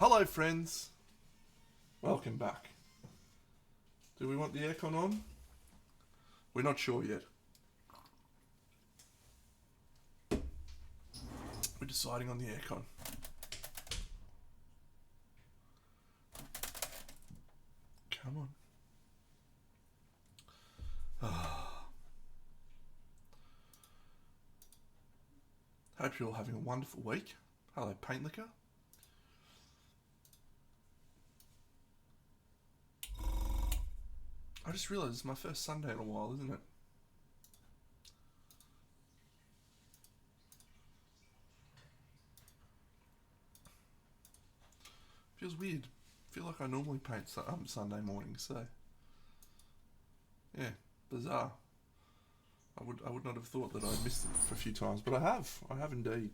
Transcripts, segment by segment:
Hello friends, welcome back. Do we want the aircon on? We're not sure yet. We're deciding on the aircon. Come on. Hope you're all having a wonderful week. Hello, Paint Liquor. I just realised it's my first Sunday in a while, isn't it? Feels weird. I feel like I normally paint Sunday mornings, so yeah, bizarre. I would not have thought that I'd missed it for a few times, but I have indeed.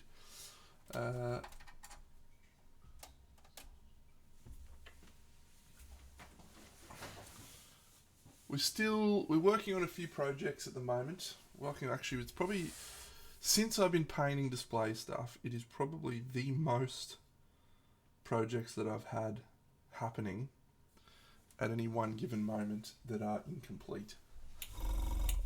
We're working on a few projects at the moment. It's probably, since I've been painting display stuff, it is probably the most projects that I've had happening at any one given moment that are incomplete.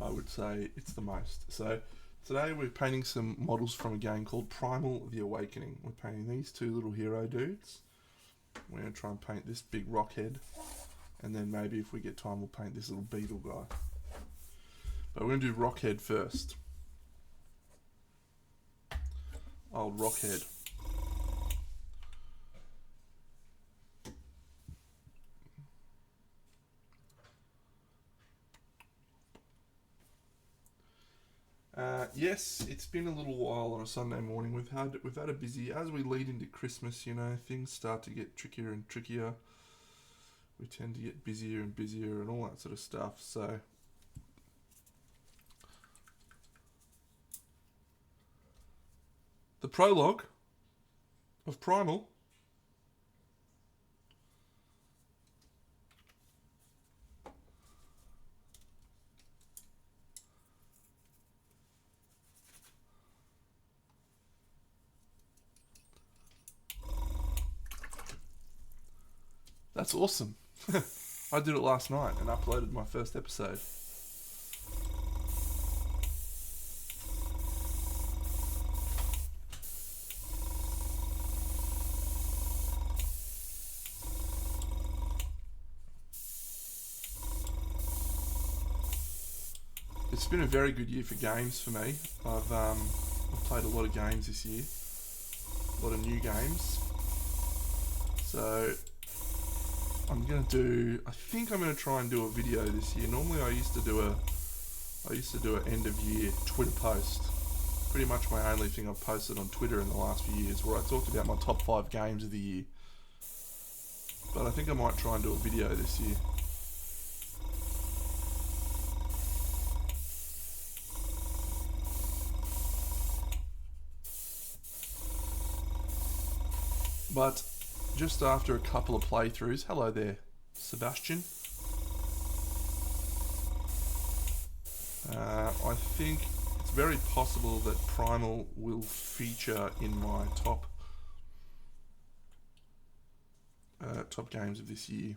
I would say it's the most. So today we're painting some models from a game called Primal, The Awakening. We're painting these two little hero dudes. We're going to try and paint this big rock head. And then maybe if we get time, we'll paint this little beetle guy. But we're going to do Rockhead first. Old Rockhead. Yes, it's been a little while on a Sunday morning. We've had a busy, as we lead into Christmas, you know, things start to get trickier and trickier. We tend to get busier and busier and all that sort of stuff. So the prologue of Primal. That's awesome. I did it last night and uploaded my first episode. It's been a very good year for games for me. I've played a lot of games this year, a lot of new games. So I think I'm gonna try and do a video this year. Normally I used to do an end of year Twitter post. Pretty much my only thing I've posted on Twitter in the last few years, where I talked about my top 5 games of the year. But I think I might try and do a video this year. But just after a couple of playthroughs, hello there, Sebastian. I think it's very possible that Primal will feature in my top games of this year.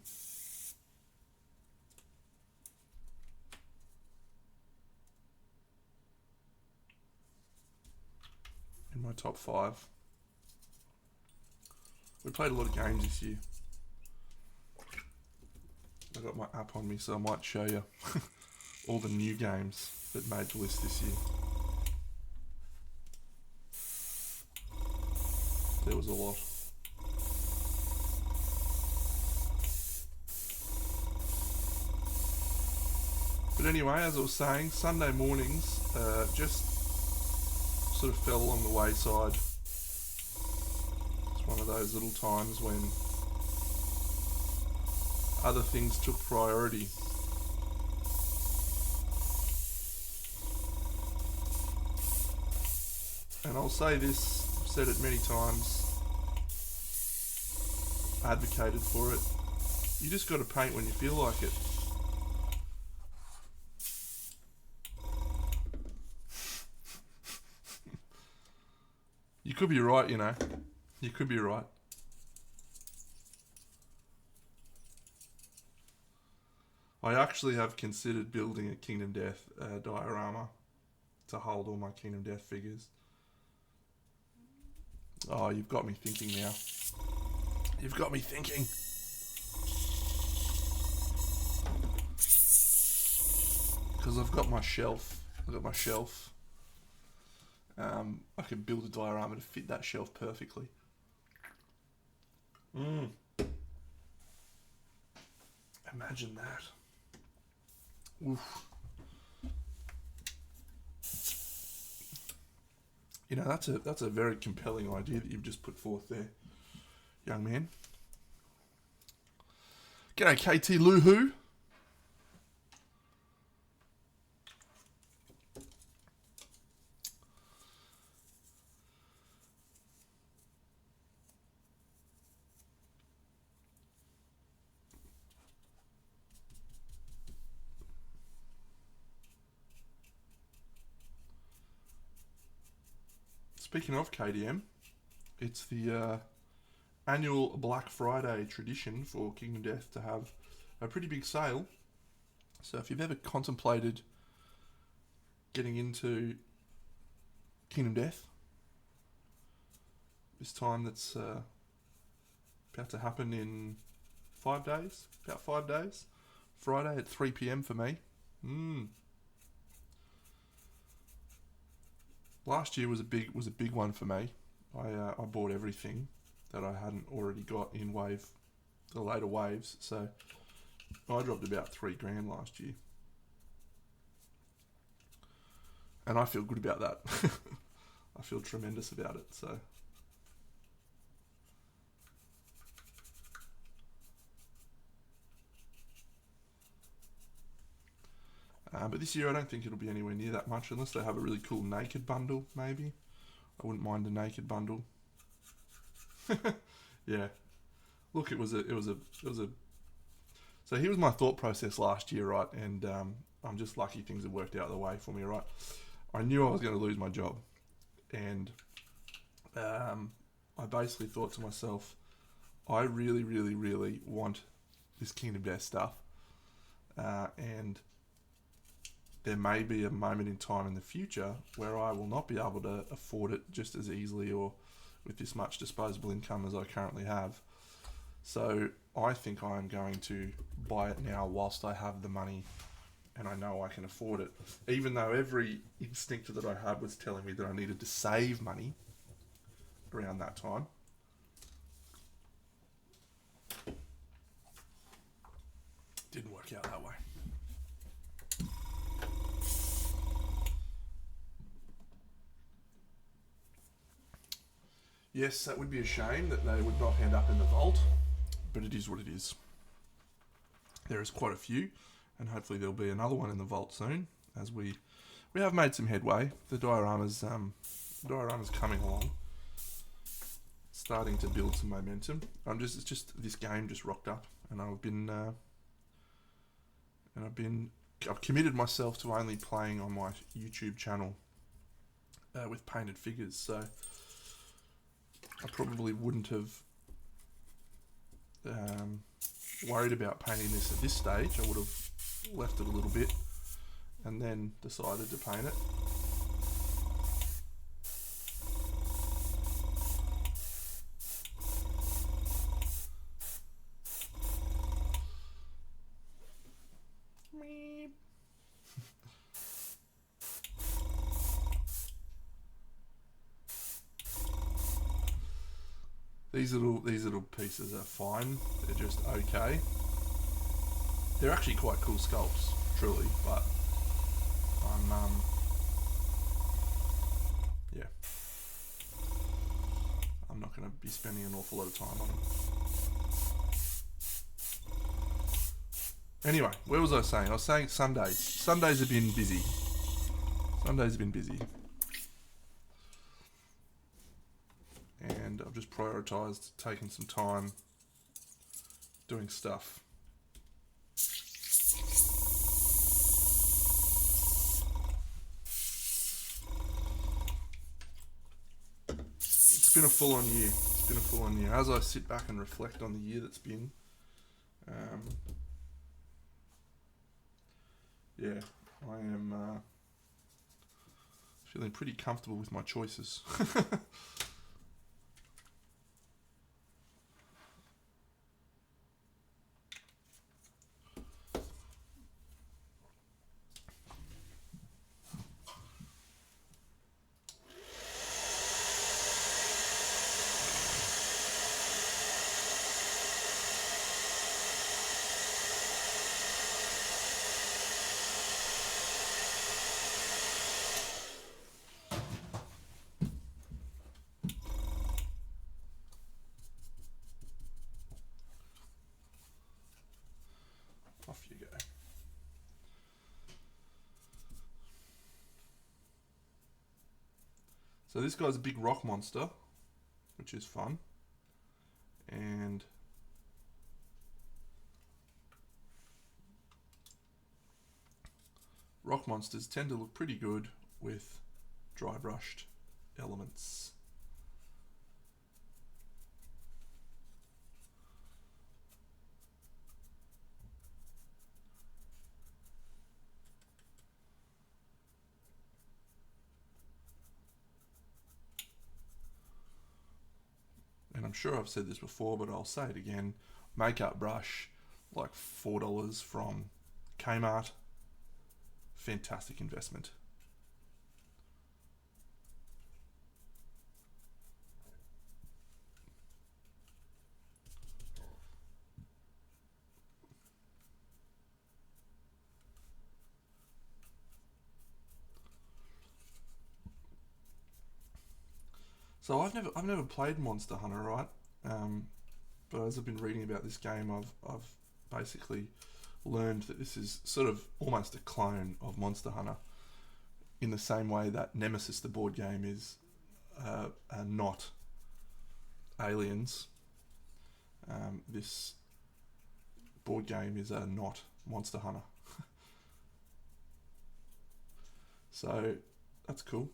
In my top 5. We played a lot of games this year. I got my app on me, so I might show you all the new games that made the list this year. There was a lot. But anyway, as I was saying, Sunday mornings just sort of fell along the wayside. One of those little times when other things took priority. And I'll say this, I've said it many times, advocated for it. You just got to paint when you feel like it. You could be right, you know. You could be right. I actually have considered building a Kingdom Death diorama to hold all my Kingdom Death figures. Oh, you've got me thinking now. You've got me thinking. Because I've got my shelf. I can build a diorama to fit that shelf perfectly. Imagine that. Oof. You know, that's a very compelling idea that you've just put forth there, young man. G'day, KT Luhu. Speaking of KDM, it's the annual Black Friday tradition for Kingdom Death to have a pretty big sale. So if you've ever contemplated getting into Kingdom Death, this time that's about to happen in 5 days, about 5 days, Friday at 3 p.m. for me. Last year was a big one for me. I bought everything that I hadn't already got in the later waves. So I dropped about $3,000 last year, and I feel good about that. I feel tremendous about it. So but this year I don't think it'll be anywhere near that much, unless they have a really cool naked bundle. Maybe I wouldn't mind a naked bundle. Yeah, look, it was a. So here was my thought process last year, right? And I'm just lucky things have worked out the way for me, right? I knew I was going to lose my job, and I basically thought to myself, I really, really, really want this Kingdom Death stuff, and there may be a moment in time in the future where I will not be able to afford it just as easily or with this much disposable income as I currently have. So I think I'm going to buy it now whilst I have the money and I know I can afford it. Even though every instinct that I had was telling me that I needed to save money around that time. Didn't work out that way. Yes, that would be a shame that they would not end up in the vault, but it is what it is. There is quite a few, and hopefully there'll be another one in the vault soon, as we have made some headway. The diorama's coming along, starting to build some momentum. It's just this game just rocked up, and I've committed myself to only playing on my YouTube channel with painted figures. So I probably wouldn't have worried about painting this at this stage. I would have left it a little bit and then decided to paint it. These little pieces are fine. They're just okay. They're actually quite cool sculpts, truly, but I'm not going to be spending an awful lot of time on them. Anyway, where was I saying? I was saying Sundays. Sundays have been busy. And I've just prioritised taking some time doing stuff. It's been a full-on year. As I sit back and reflect on the year that's been, yeah, I am feeling pretty comfortable with my choices. Off you go. So this guy's a big rock monster, which is fun. And rock monsters tend to look pretty good with dry brushed elements. And I'm sure I've said this before, but I'll say it again. Makeup brush, like $4 from Kmart. Fantastic investment. So I've never played Monster Hunter, right? But as I've been reading about this game, I've basically learned that this is sort of almost a clone of Monster Hunter, in the same way that Nemesis, the board game, is not Aliens. This board game is not Monster Hunter. So that's cool.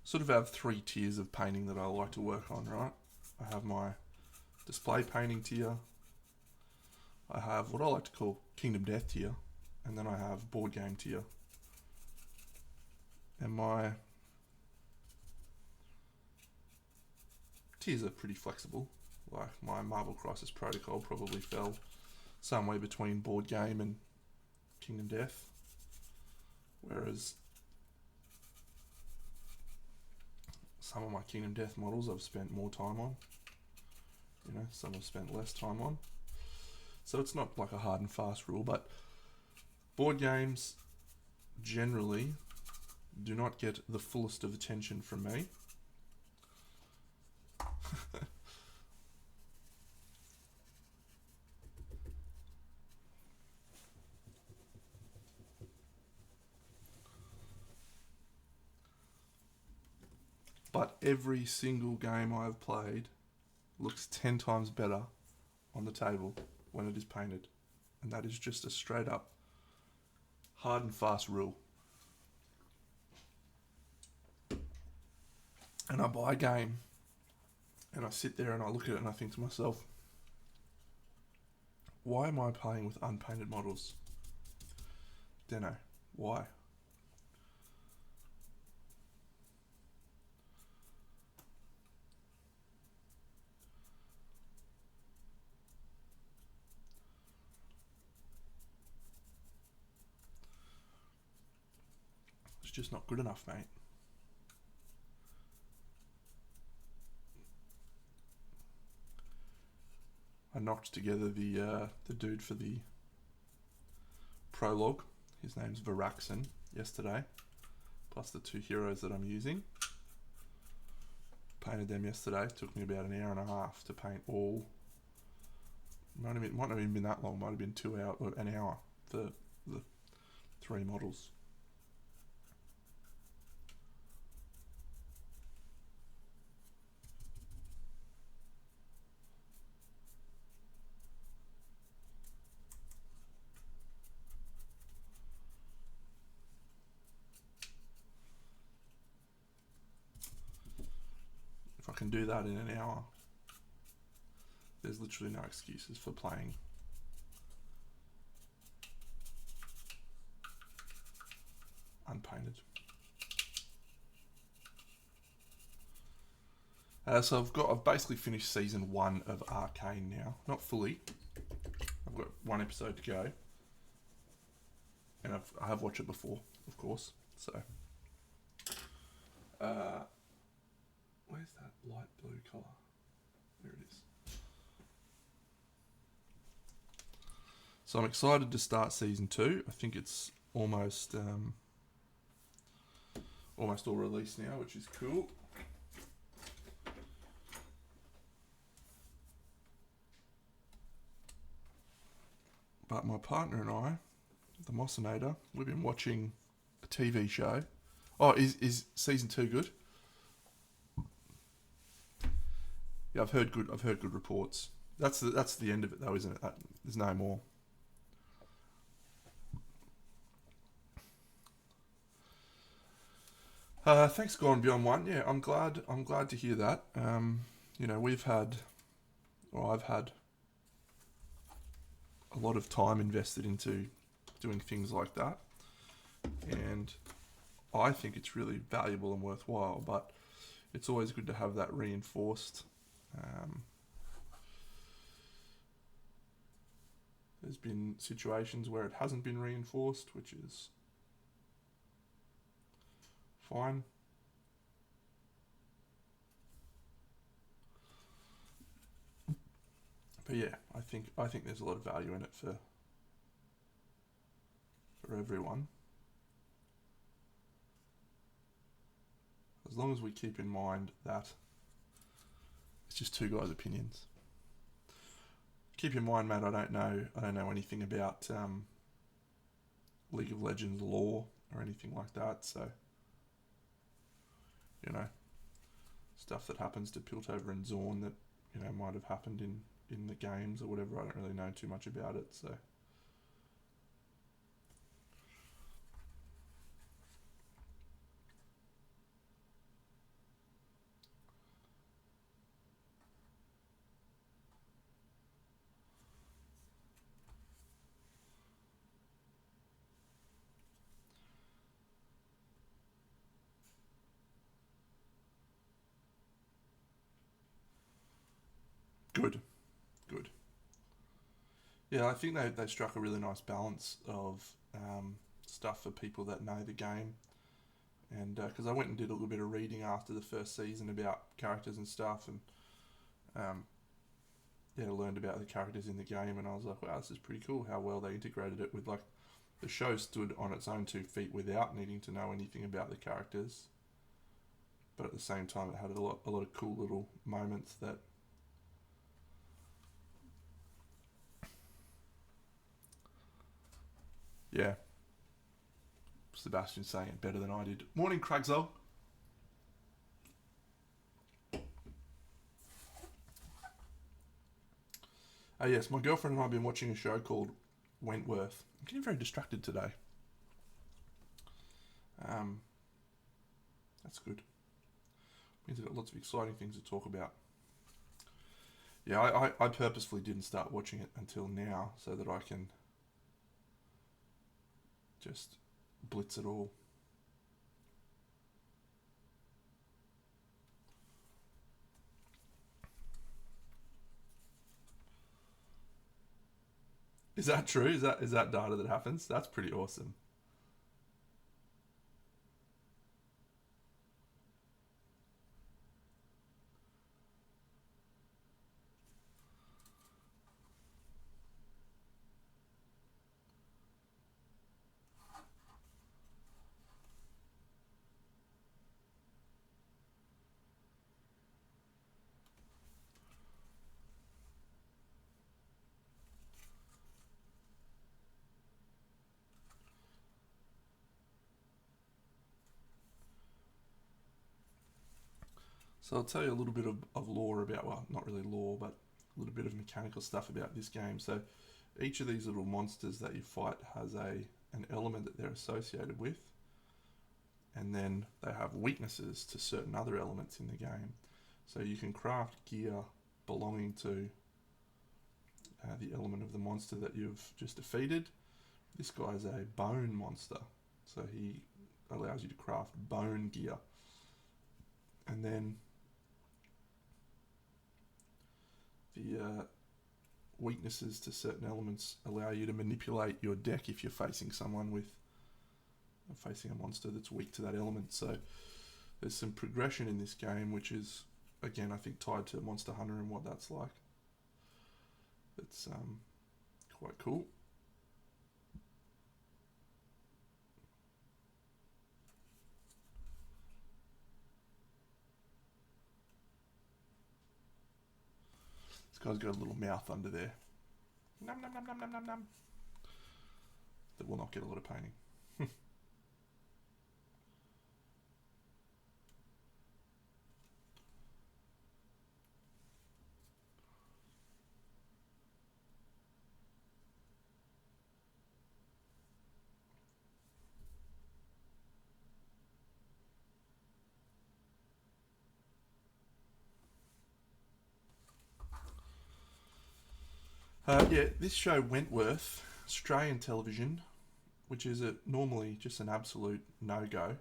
Sort of have 3 tiers of painting that I like to work on, right? I have my display painting tier. I have what I like to call Kingdom Death tier. And then I have board game tier. And my tiers are pretty flexible. Like my Marvel Crisis Protocol probably fell somewhere between board game and Kingdom Death. Whereas some of my Kingdom Death models I've spent more time on. You know, some I've spent less time on. So it's not like a hard and fast rule, but board games generally do not get the fullest of attention from me. But every single game I've played looks 10 times better on the table when it is painted. And that is just a straight up hard and fast rule. And I buy a game and I sit there and I look at it and I think to myself, why am I playing with unpainted models? Dunno. Why? It's just not good enough, mate. I knocked together the dude for the prologue. His name's Varaxon yesterday, plus the 2 heroes that I'm using. Painted them yesterday. Took me about an hour and a half to paint all. Might not have even been that long. Might have been 2 hours or an hour for the 3 models. can do that in an hour. There's literally no excuses for playing unpainted. So I've basically finished season 1 of Arcane now. Not fully. I've got 1 episode to go. And I have watched it before, of course. So, where's that light blue colour? There it is. So I'm excited to start season 2. I think it's almost all released now, which is cool. But my partner and I, the Mossinator, we've been watching a TV show. Oh, is season 2 good? Yeah, I've heard good reports. That's the end of it though, isn't it? There's no more. Thanks, Gone Beyond One. Yeah, I'm glad to hear that. You know, I've had a lot of time invested into doing things like that, and I think it's really valuable and worthwhile, but it's always good to have that reinforced. There's been situations where it hasn't been reinforced, which is fine. But yeah, I think there's a lot of value in it for everyone. As long as we keep in mind that it's just 2 guys' opinions. Keep in mind, Matt, I don't know anything about League of Legends lore or anything like that, so you know, stuff that happens to Piltover and Zorn that, you know, might have happened in the games or whatever. I don't really know too much about it, so. Good. Yeah, I think they struck a really nice balance of stuff for people that know the game. And because I went and did a little bit of reading after the first season about characters and stuff, and learned about the characters in the game, and I was like, wow, this is pretty cool how well they integrated it with, like, the show stood on its own 2 feet without needing to know anything about the characters. But at the same time, it had a lot of cool little moments that yeah. Sebastian's saying it better than I did. Morning, Craigsell. Yes, my girlfriend and I have been watching a show called Wentworth. I'm getting very distracted today. That's good. Means I've got lots of exciting things to talk about. Yeah, I purposefully didn't start watching it until now so that I can just blitz it all. Is that true? Is that data that happens? That's pretty awesome. So I'll tell you a little bit of lore about, well, not really lore, but a little bit of mechanical stuff about this game. So each of these little monsters that you fight has an element that they're associated with, and then they have weaknesses to certain other elements in the game. So you can craft gear belonging to the element of the monster that you've just defeated. This guy's a bone monster, so he allows you to craft bone gear. And then the weaknesses to certain elements allow you to manipulate your deck if you're facing someone with facing a monster that's weak to that element. So there's some progression in this game, which is, again, I think tied to Monster Hunter and what that's like. It's quite cool. This guy's got a little mouth under there. Num num num num num num num. That will not get a lot of painting. Yeah, this show Wentworth, Australian television, which is normally just an absolute no-go.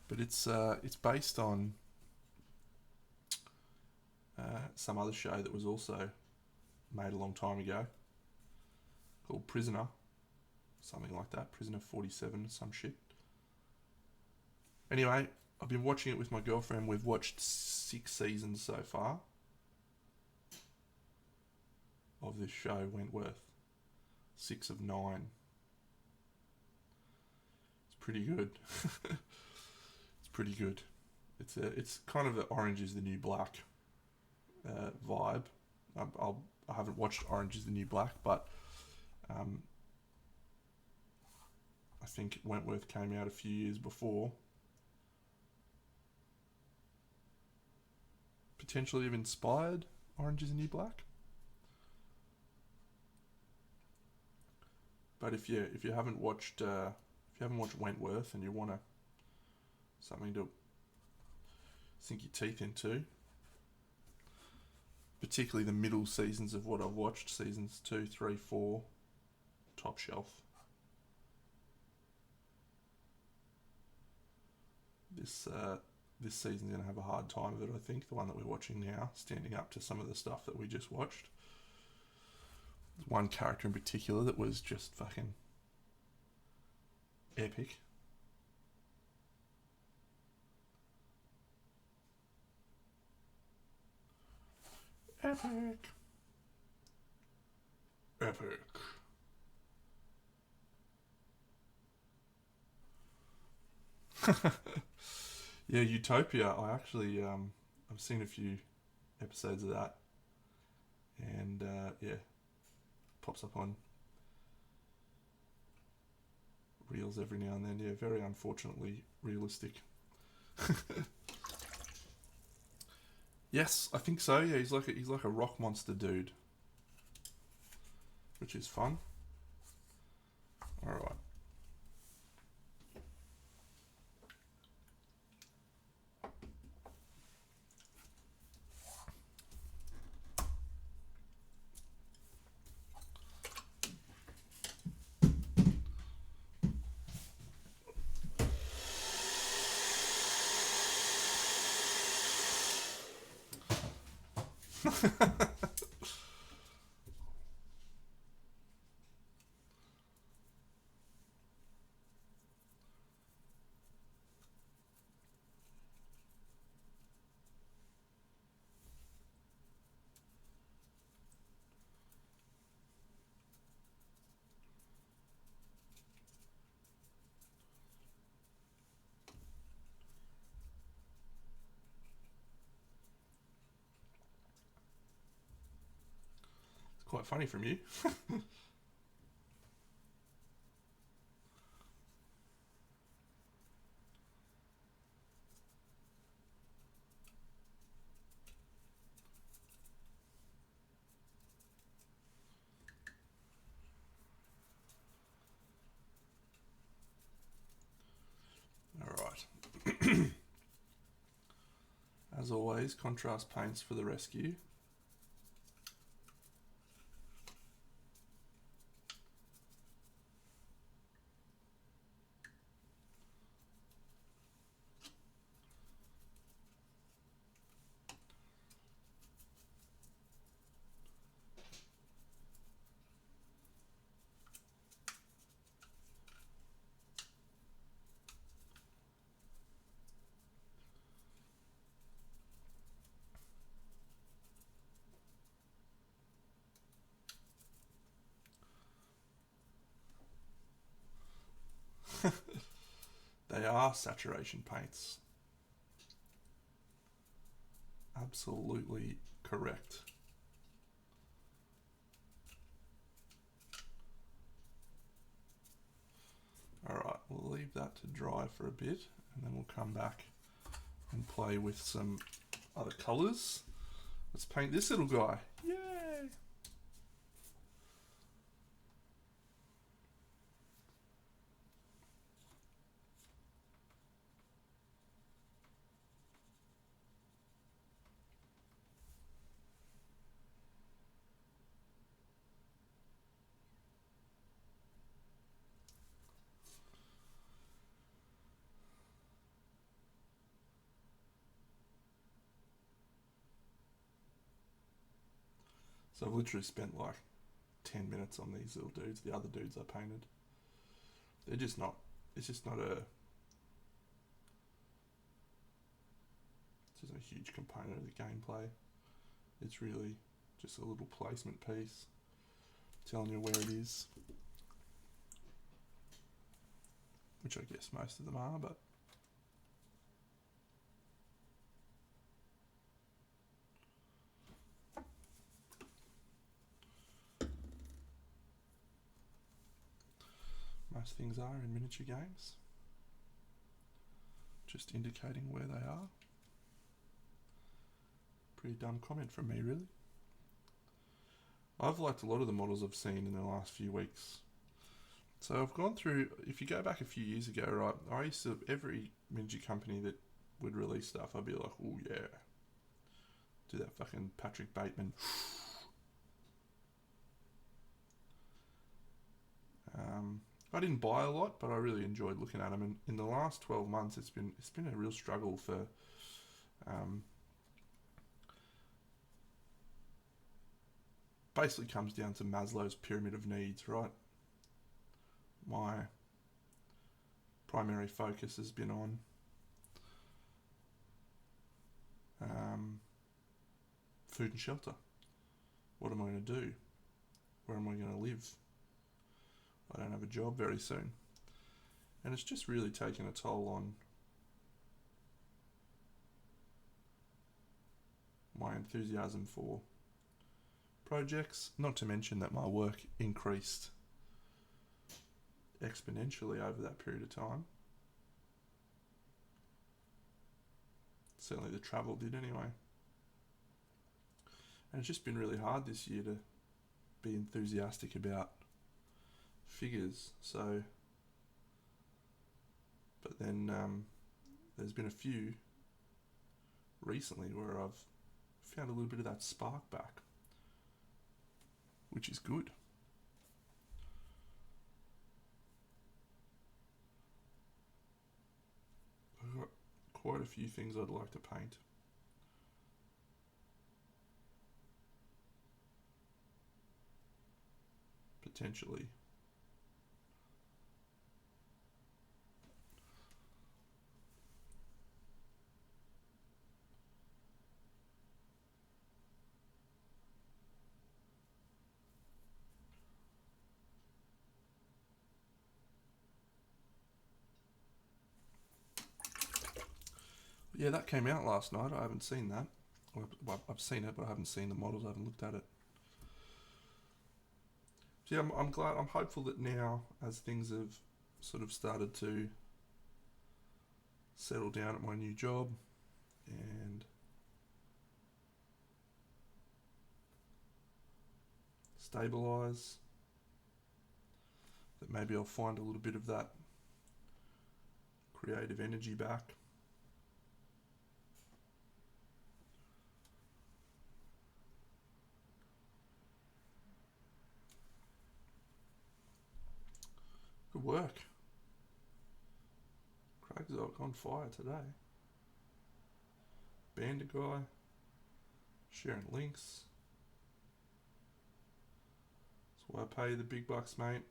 But it's based on some other show that was also made a long time ago called Prisoner, something like that, Prisoner 47, some shit. Anyway, I've been watching it with my girlfriend. We've watched 6 seasons so far of this show, Wentworth. 6 of 9. It's pretty good. It's pretty good. It's kind of the Orange is the New Black vibe. I haven't watched Orange is the New Black, but I think Wentworth came out a few years before. Potentially have inspired Orange is the New Black. But if you haven't watched Wentworth and you want something to sink your teeth into, particularly the middle seasons of what I've watched, seasons 2, 3, 4, top shelf. This season's going to have a hard time of it, I think, the one that we're watching now, standing up to some of the stuff that we just watched. There's one character in particular that was just fucking epic. Epic. Epic. Yeah, Utopia. I actually I've seen a few episodes of that, and yeah, pops up on reels every now and then. Yeah, very unfortunately realistic. Yes, I think so. Yeah, he's like a rock monster dude, which is fun. All right. It's quite funny from you. As always, contrast paints for the rescue. They are saturation paints. Absolutely correct. Alright, we'll leave that to dry for a bit and then we'll come back and play with some other colours. Let's paint this little guy. Yay! So I've literally spent like 10 minutes on these little dudes. The other dudes I painted, they're just not, it's just not a huge component of the gameplay. It's really just a little placement piece telling you where it is, which I guess most of them are, but most things are in miniature games. Just indicating where they are. Pretty dumb comment from me, really. I've liked a lot of the models I've seen in the last few weeks. So I've gone through, if you go back a few years ago, right, I used to, every miniature company that would release stuff, I'd be like, oh yeah, do that fucking Patrick Bateman. I didn't buy a lot, but I really enjoyed looking at them. And in the last 12 months, it's been a real struggle for basically comes down to Maslow's pyramid of needs, right? My primary focus has been on food and shelter. What am I going to do? Where am I going to live? I don't have a job very soon. And it's just really taken a toll on my enthusiasm for projects, not to mention that my work increased exponentially over that period of time. Certainly the travel did anyway. And it's just been really hard this year to be enthusiastic about figures. So, but then there's been a few recently where I've found a little bit of that spark back, which is good. I've got quite a few things I'd like to paint. Potentially. Yeah, that came out last night. I haven't seen that. Well, I've seen it, but I haven't seen the models. I haven't looked at it. So yeah, I'm glad. I'm hopeful that now, as things have sort of started to settle down at my new job and stabilise, that maybe I'll find a little bit of that creative energy back. work. Craig's on fire today. Band a guy. Sharing links. That's why I pay you the big bucks, mate.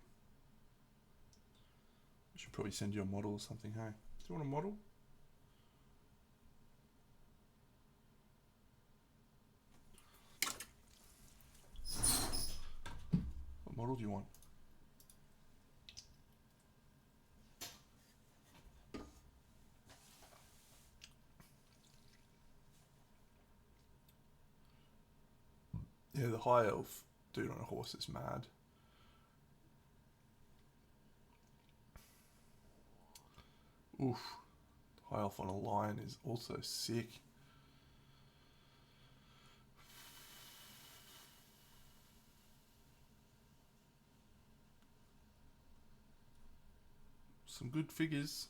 I should probably send you a model or something, hey? Do you want a model? What model do you want? Yeah, the high elf dude on a horse is mad. Oof. High elf on a lion is also sick. Some good figures.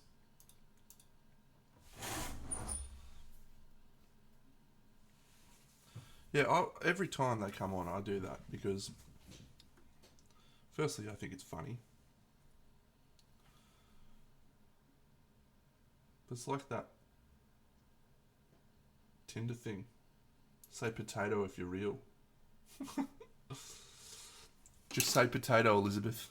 Yeah, every time they come on, I do that because, firstly, I think it's funny. But it's like that Tinder thing. Say potato if you're real. Just say potato, Elizabeth.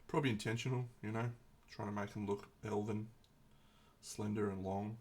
Probably intentional, you know, trying to make them look elven, slender and long.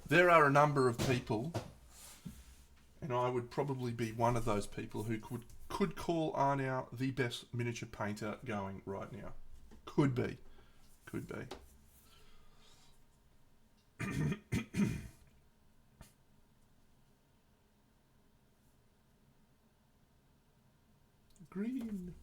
There are a number of people, and I would probably be one of those people who could call Arnow the best miniature painter going right now. Could be. Could be. Green.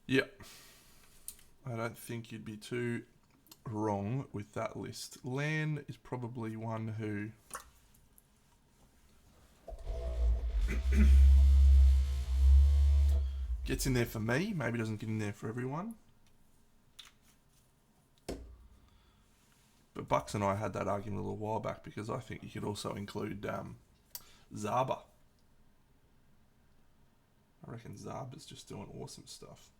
Yeah. I don't think you'd be too wrong with that list. Lan is probably one who gets in there for me, maybe doesn't get in there for everyone. But Bucks and I had that argument a little while back because I think you could also include Zaba. I reckon Zaba's just doing awesome stuff.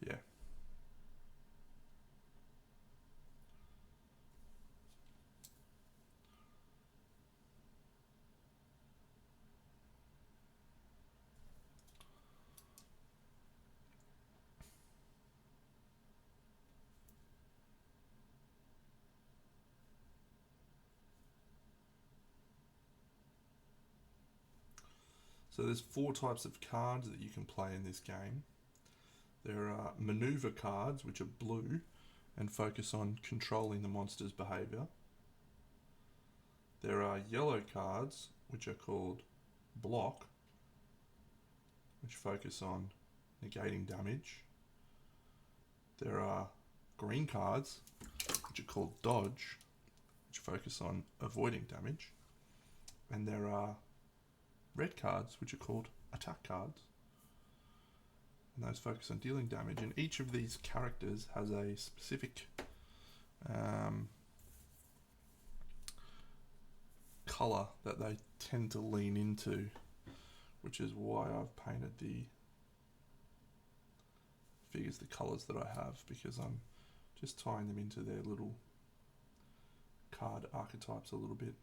Yeah. So there's 4 types of cards that you can play in this game. There are maneuver cards, which are blue and focus on controlling the monster's behaviour. There are yellow cards, which are called block, which focus on negating damage. There are green cards, which are called dodge, which focus on avoiding damage. And there are red cards, which are called attack cards. And those focus on dealing damage. And each of these characters has a specific colour that they tend to lean into, which is why I've painted the figures the colours that I have, because I'm just tying them into their little card archetypes a little bit.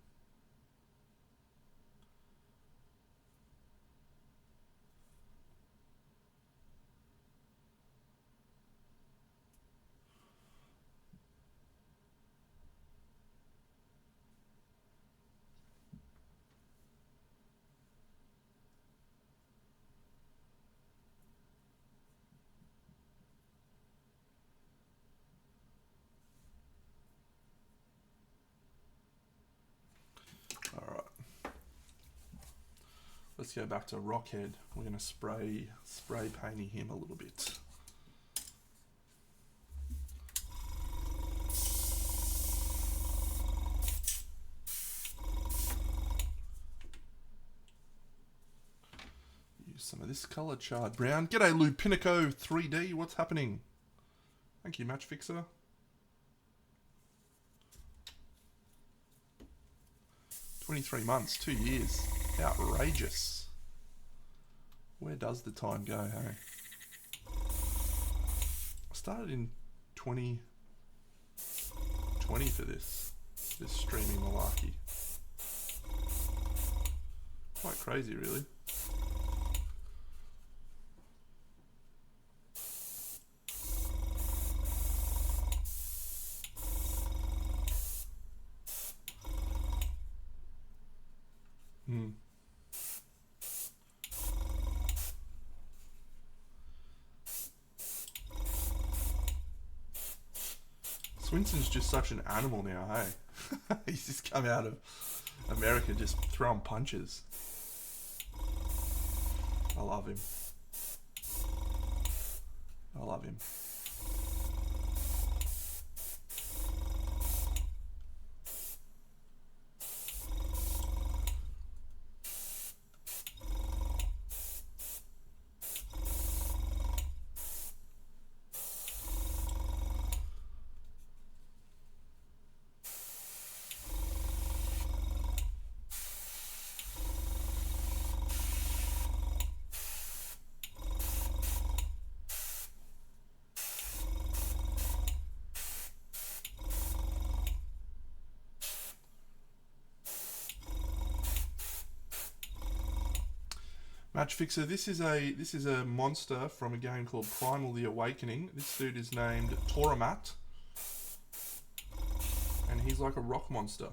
Let's go back to Rockhead. We're going to spray painting him a little bit. Use some of this colour, charred brown. G'day Lupinico 3D, what's happening? Thank you, Match Fixer. $23 months, 2 years. Outrageous. Where does the time go, hey? I started in 2020 for this streaming malarkey. Quite crazy, really. Swinson's just such an animal now, hey? He's just come out of America just throwing punches. I love him. I love him. Match Fixer, this is a monster from a game called Primal: The Awakening. This dude is named Toramat, and he's like a rock monster.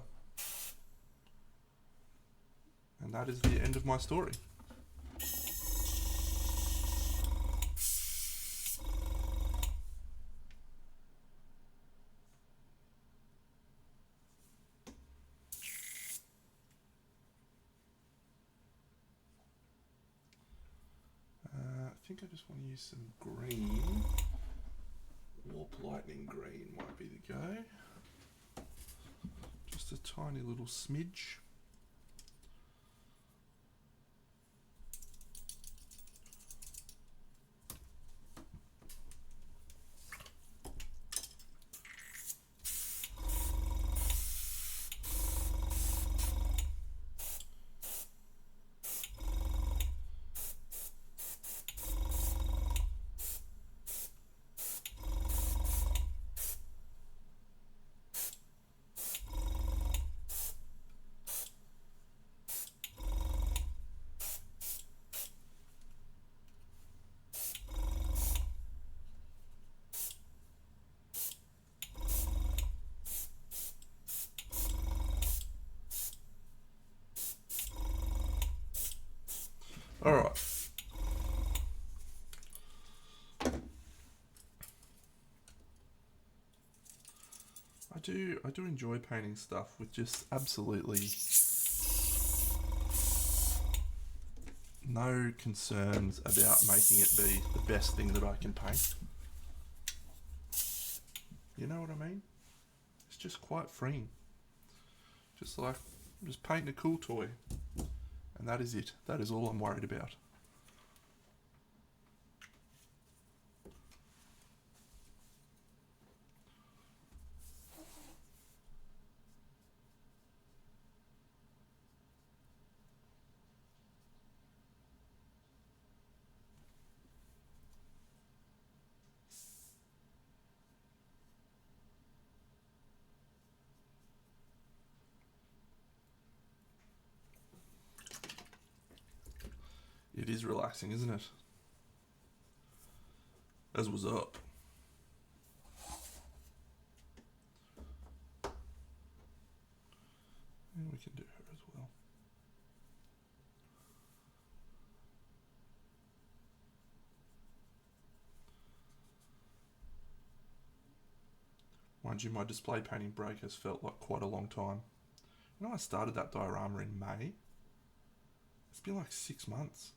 And that is the end of my story. I think I just want to use some green. Warp Lightning green might be the go. Just a tiny little smidge. All right. I do enjoy painting stuff with just absolutely no concerns about making it be the best thing that I can paint. You know what I mean? It's just quite freeing. Just like, I'm just painting a cool toy. And that is it. That is all I'm worried about. It is relaxing, isn't it? As was up. And we can do her as well. Mind you, my display painting break has felt like quite a long time. You know, I started that diorama in May. It's been like 6 months.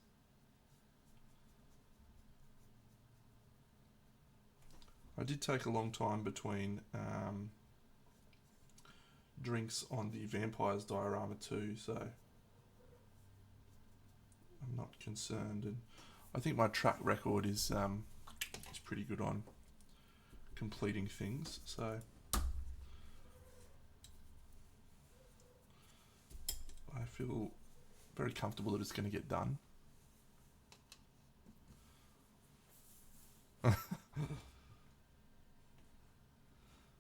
I did take a long time between drinks on the vampires diorama too, so I'm not concerned. And I think my track record is pretty good on completing things, so I feel very comfortable that it's going to get done.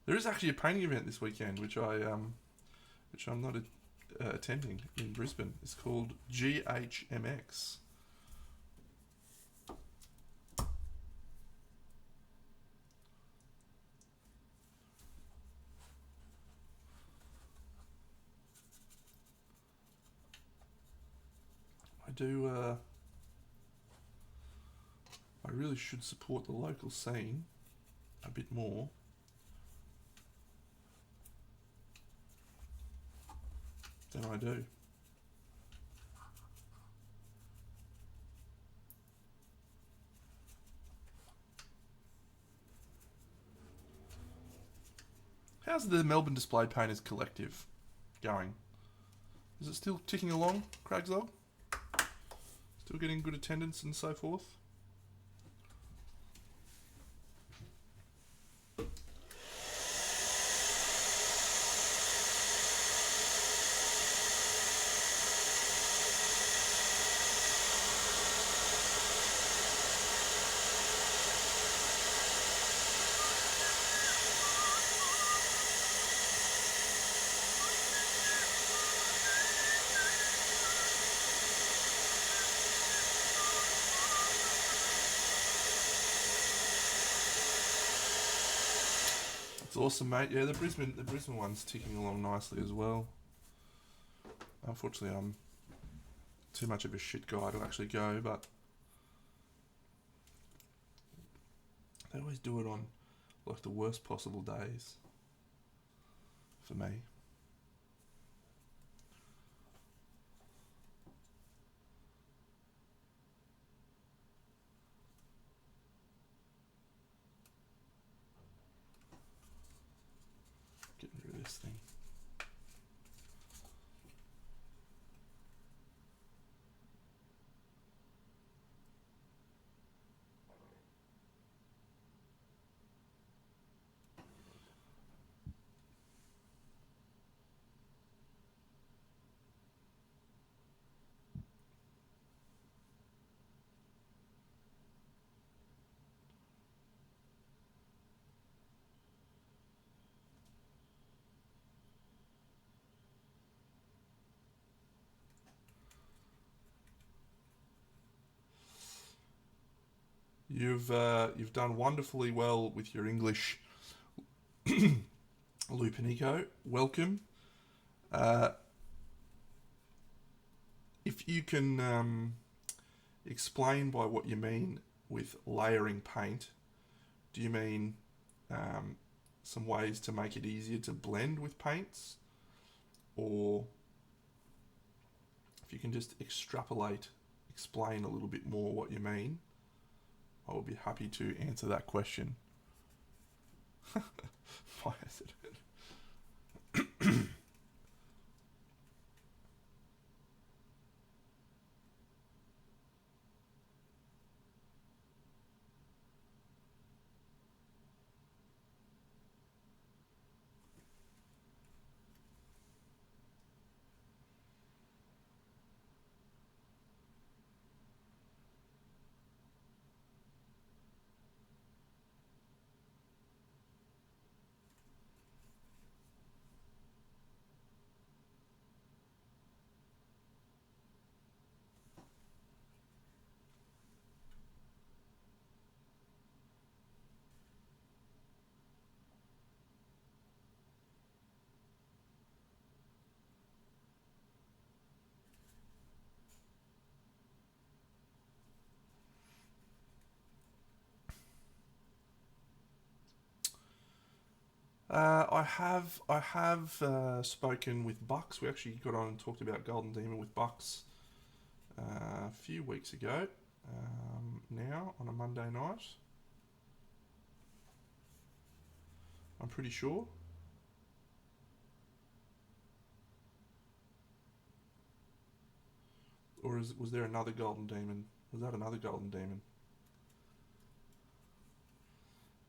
There is actually a painting event this weekend, which I'm not attending in Brisbane. It's called GHMX. I really should support the local scene a bit more. Than I do. How's the Melbourne Display Painters Collective going? Is it still ticking along, Craigsog? Still getting good attendance and so forth? Awesome, mate. Yeah, the Brisbane one's ticking along nicely as well. Unfortunately, I'm too much of a shit guy to actually go, but they always do it on like the worst possible days for me. Getting rid of this thing. You've done wonderfully well with your English, Lupinico. Welcome. If you can explain by what you mean with layering paint, do you mean some ways to make it easier to blend with paints? Or if you can just explain a little bit more what you mean, I will be happy to answer that question. Why is it? I have spoken with Bucks. We actually got on and talked about Golden Demon with Bucks a few weeks ago. Now on a Monday night, I'm pretty sure. Or was there another Golden Demon? Was that another Golden Demon?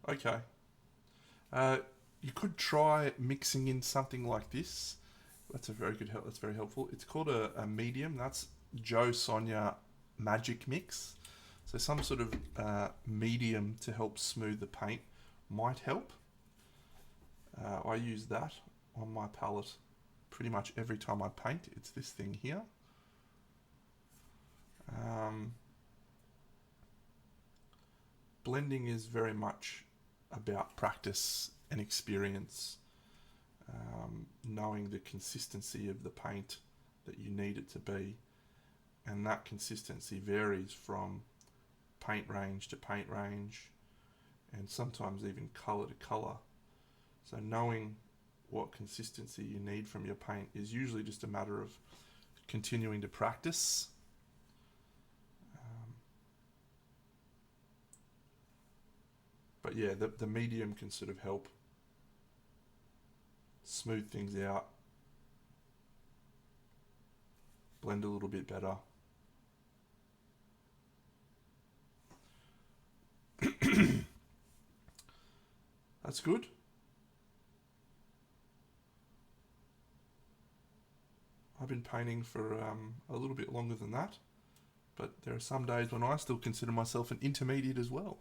Okay. You could try mixing in something like this. That's a very good help. That's very helpful. It's called a medium. That's Joe Sonia Magic Mix. So some sort of medium to help smooth the paint might help. I use that on my palette pretty much every time I paint. It's this thing here. Blending is very much about practice and experience, knowing the consistency of the paint that you need it to be, and that consistency varies from paint range to paint range, and sometimes even colour to colour. So knowing what consistency you need from your paint is usually just a matter of continuing to practice. But yeah, the medium can sort of help smooth things out, blend a little bit better. That's good. I've been painting for a little bit longer than that, but there are some days when I still consider myself an intermediate as well.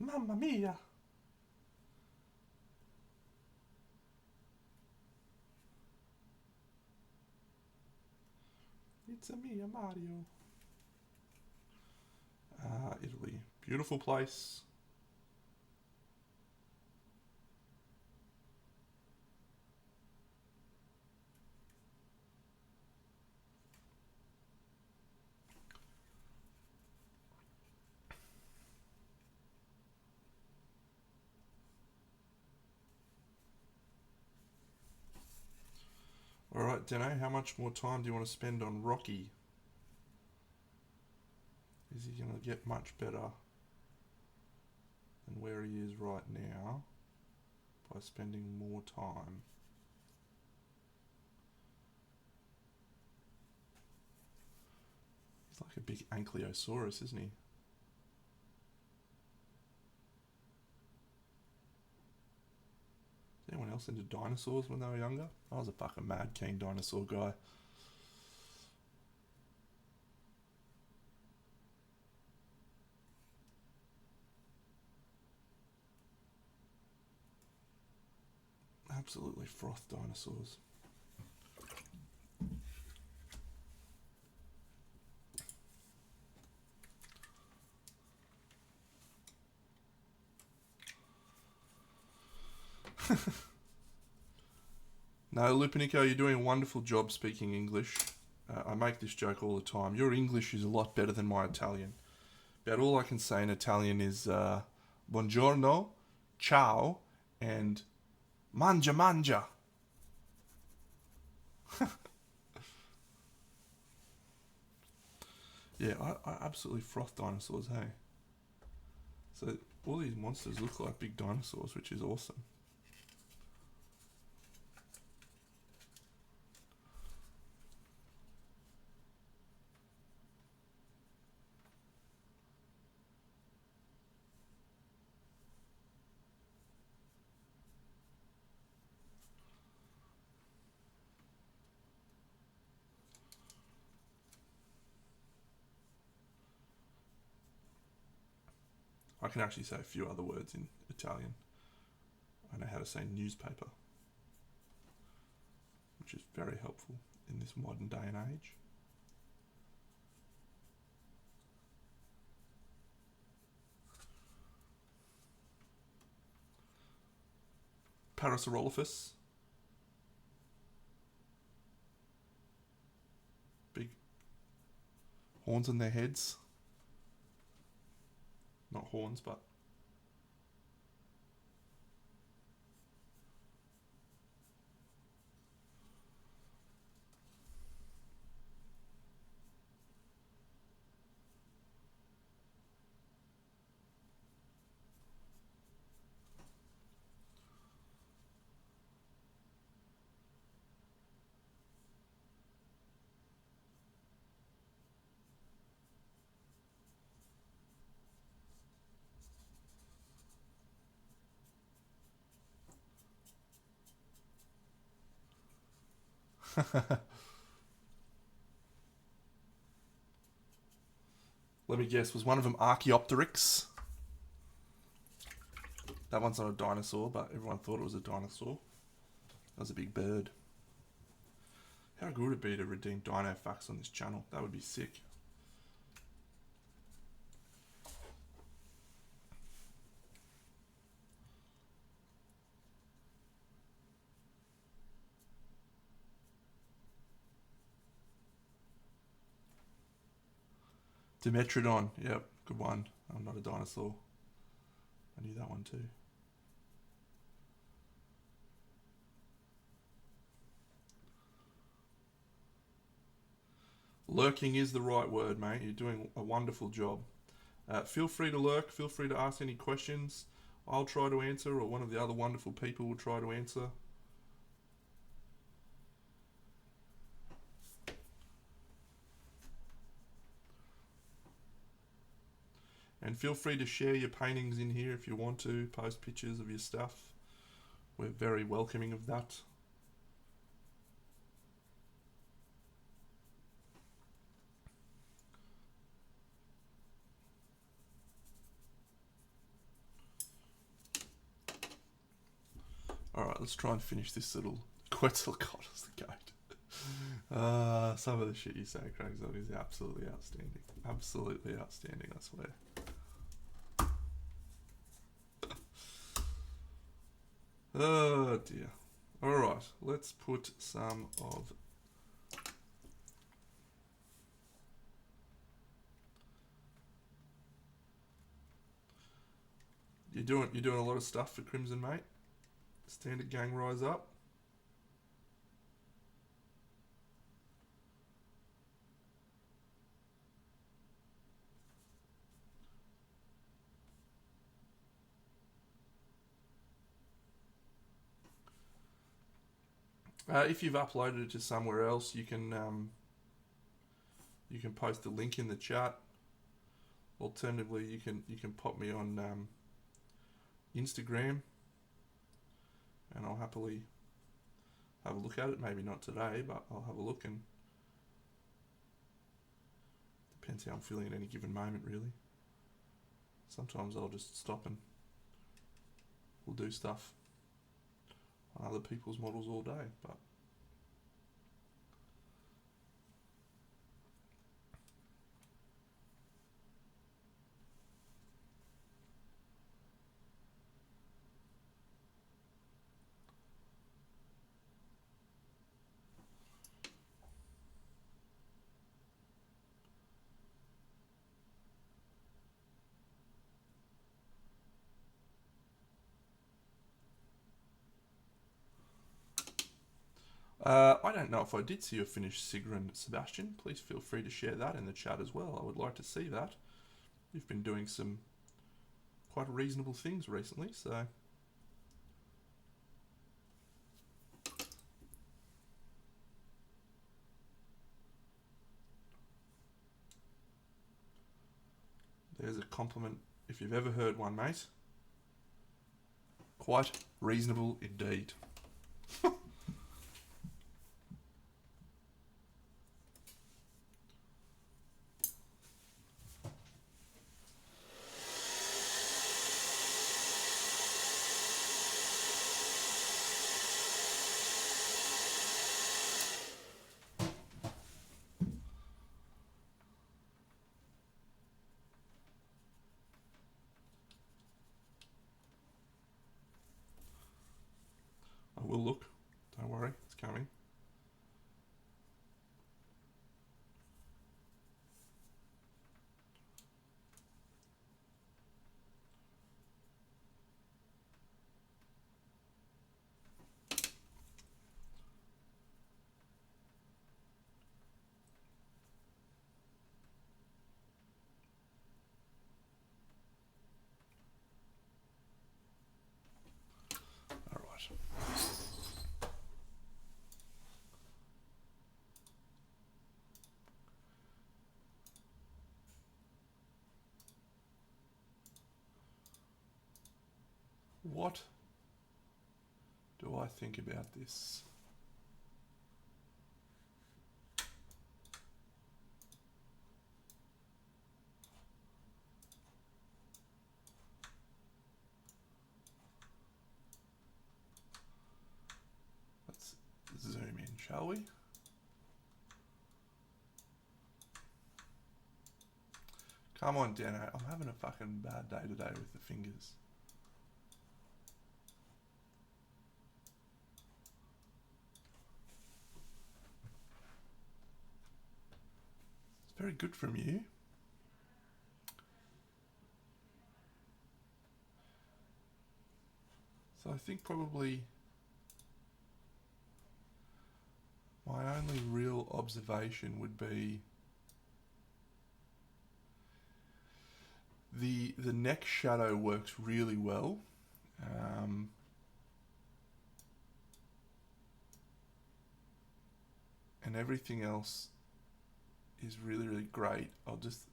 Mamma mia! It's a me, a Mario. Italy. Beautiful place. Alright, Dano, how much more time do you want to spend on Rocky? Is he going to get much better than where he is right now by spending more time? He's like a big ankylosaurus, isn't he? Is anyone else into dinosaurs when they were younger? I was a fucking mad keen dinosaur guy. Absolutely froth dinosaurs. No, Lupinico, you're doing a wonderful job speaking English. I make this joke all the time. Your English is a lot better than my Italian. About all I can say in Italian is buongiorno, ciao, and mangia mangia. Yeah, I absolutely froth dinosaurs, hey? So all these monsters look like big dinosaurs, which is awesome. I can actually say a few other words in Italian. I know how to say newspaper, which is very helpful in this modern day and age. Parasaurolophus. Big horns on their heads. Not horns, but let me guess, was one of them Archaeopteryx? That one's not a dinosaur, but everyone thought it was a dinosaur. That was a big bird. How good would it be to redeem dino facts on this channel? That would be sick. Dimetrodon, yep, good one. I'm not a dinosaur. I knew that one too. Lurking is the right word, mate. You're doing a wonderful job. Feel free to lurk. Feel free to ask any questions. I'll try to answer, or one of the other wonderful people will try to answer. And feel free to share your paintings in here if you want to. Post pictures of your stuff. We're very welcoming of that. Alright, let's try and finish this little Quetzalcoatlus the goat. Some of the shit you say, Craigslist, is absolutely outstanding. Absolutely outstanding, I swear. Oh dear. Alright, let's put some of... You're doing a lot of stuff for Crimson, mate. Standard gang rise up. If you've uploaded it to somewhere else, you can post a link in the chat. Alternatively, you can pop me on Instagram, and I'll happily have a look at it. Maybe not today, but I'll have a look, and depends how I'm feeling at any given moment, really. Sometimes I'll just stop and we'll do stuff. on other people's models all day, but I don't know if I did see your finished Sigrun, Sebastian. Please feel free to share that in the chat as well. I would like to see that. You've been doing some quite reasonable things recently, so... There's a compliment if you've ever heard one, mate. Quite reasonable indeed. I will look. Don't worry, it's coming. All right. What do I think about this? Let's zoom in, shall we? Come on, Dano. I'm having a fucking bad day today with the fingers. It's very good from you. So I think probably my only real observation would be the neck shadow works really well. And everything else is really, really great. I'll just,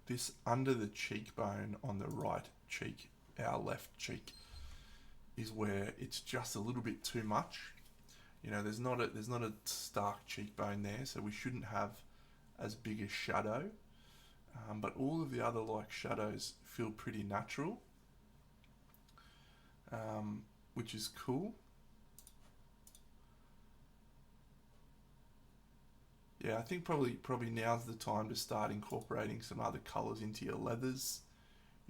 this under the cheekbone on the right cheek, our left cheek, is where it's just a little bit too much. You know, there's not a stark cheekbone there, so we shouldn't have as big a shadow. But all of the other like shadows feel pretty natural, which is cool. Yeah, I think probably now's the time to start incorporating some other colours into your leathers.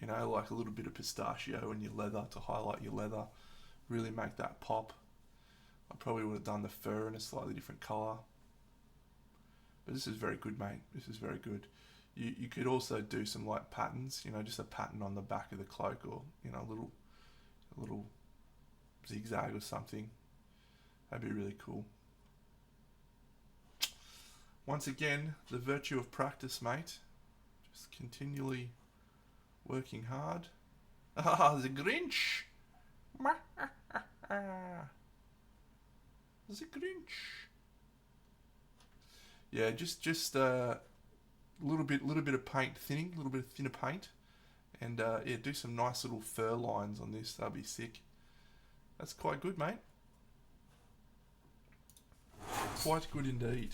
You know, like a little bit of pistachio in your leather to highlight your leather, really make that pop. I probably would have done the fur in a slightly different colour. But this is very good, mate. This is very good. You could also do some like patterns, you know, just a pattern on the back of the cloak, or, you know, a little zigzag or something. That'd be really cool. Once again, the virtue of practice, mate. Just continually working hard. Ah, the Grinch! The Grinch! Yeah, just little bit of paint thinning, a little bit of thinner paint, and yeah, do some nice little fur lines on this. That'll be sick. That's quite good, mate. Quite good indeed.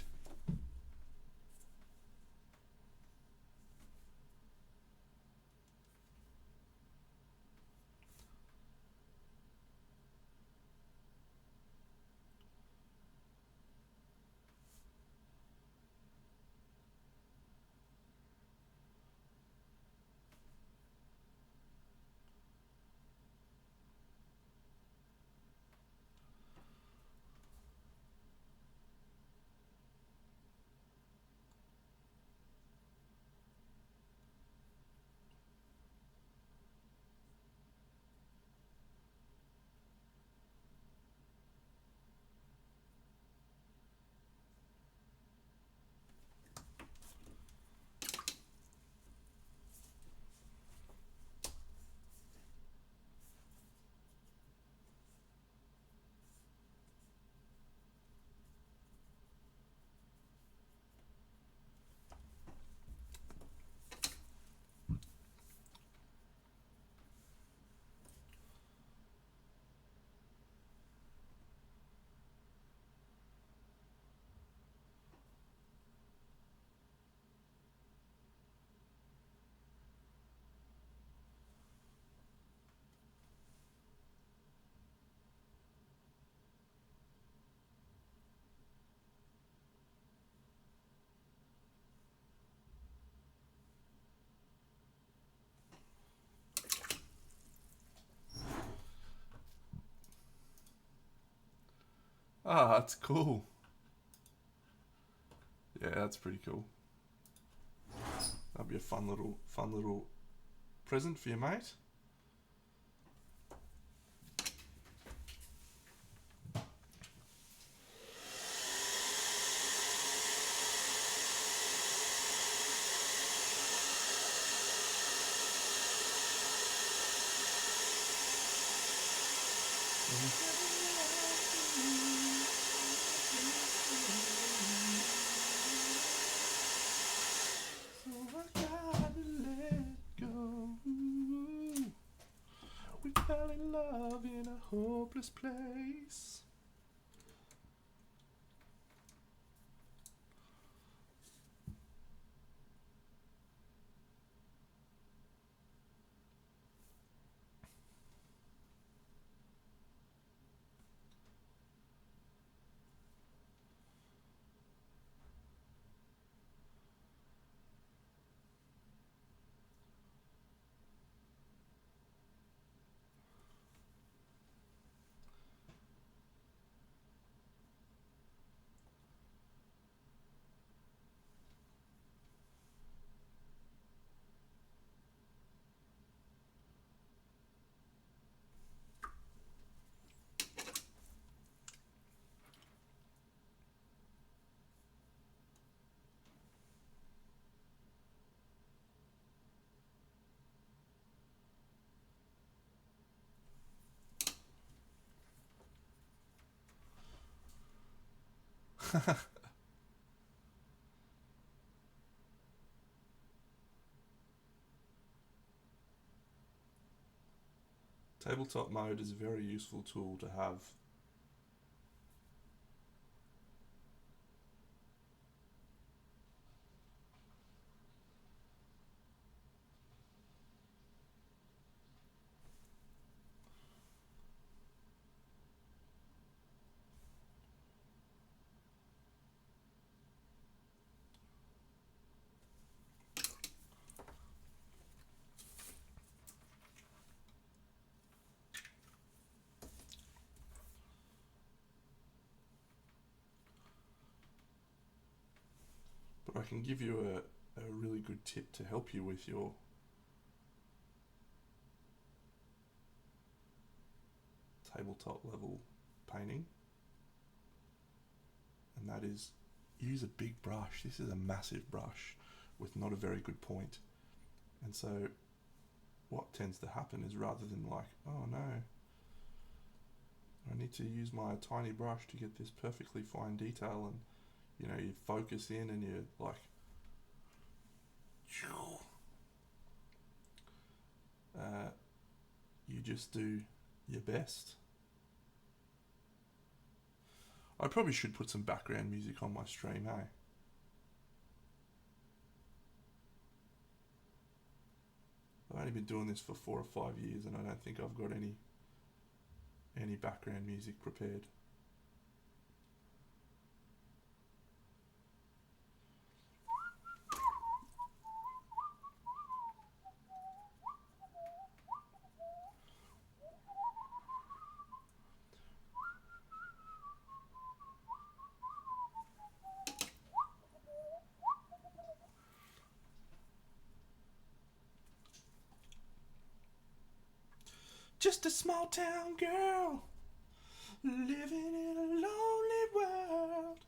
Ah, that's cool. Yeah, that's pretty cool. That'll be a fun little present for your mate. So I gotta let go. We fell in love in a hopeless place. Tabletop mode is a very useful tool to have. But I can give you a really good tip to help you with your tabletop level painting, and that is use a big brush. This is a massive brush with not a very good point, and so what tends to happen is rather than like, oh no, I need to use my tiny brush to get this perfectly fine detail, and you know, you focus in and you're like, you just do your best. I probably should put some background music on my stream, hey? I've only been doing this for 4 or 5 years and I don't think I've got any background music prepared. Just a small town girl living in a lonely world.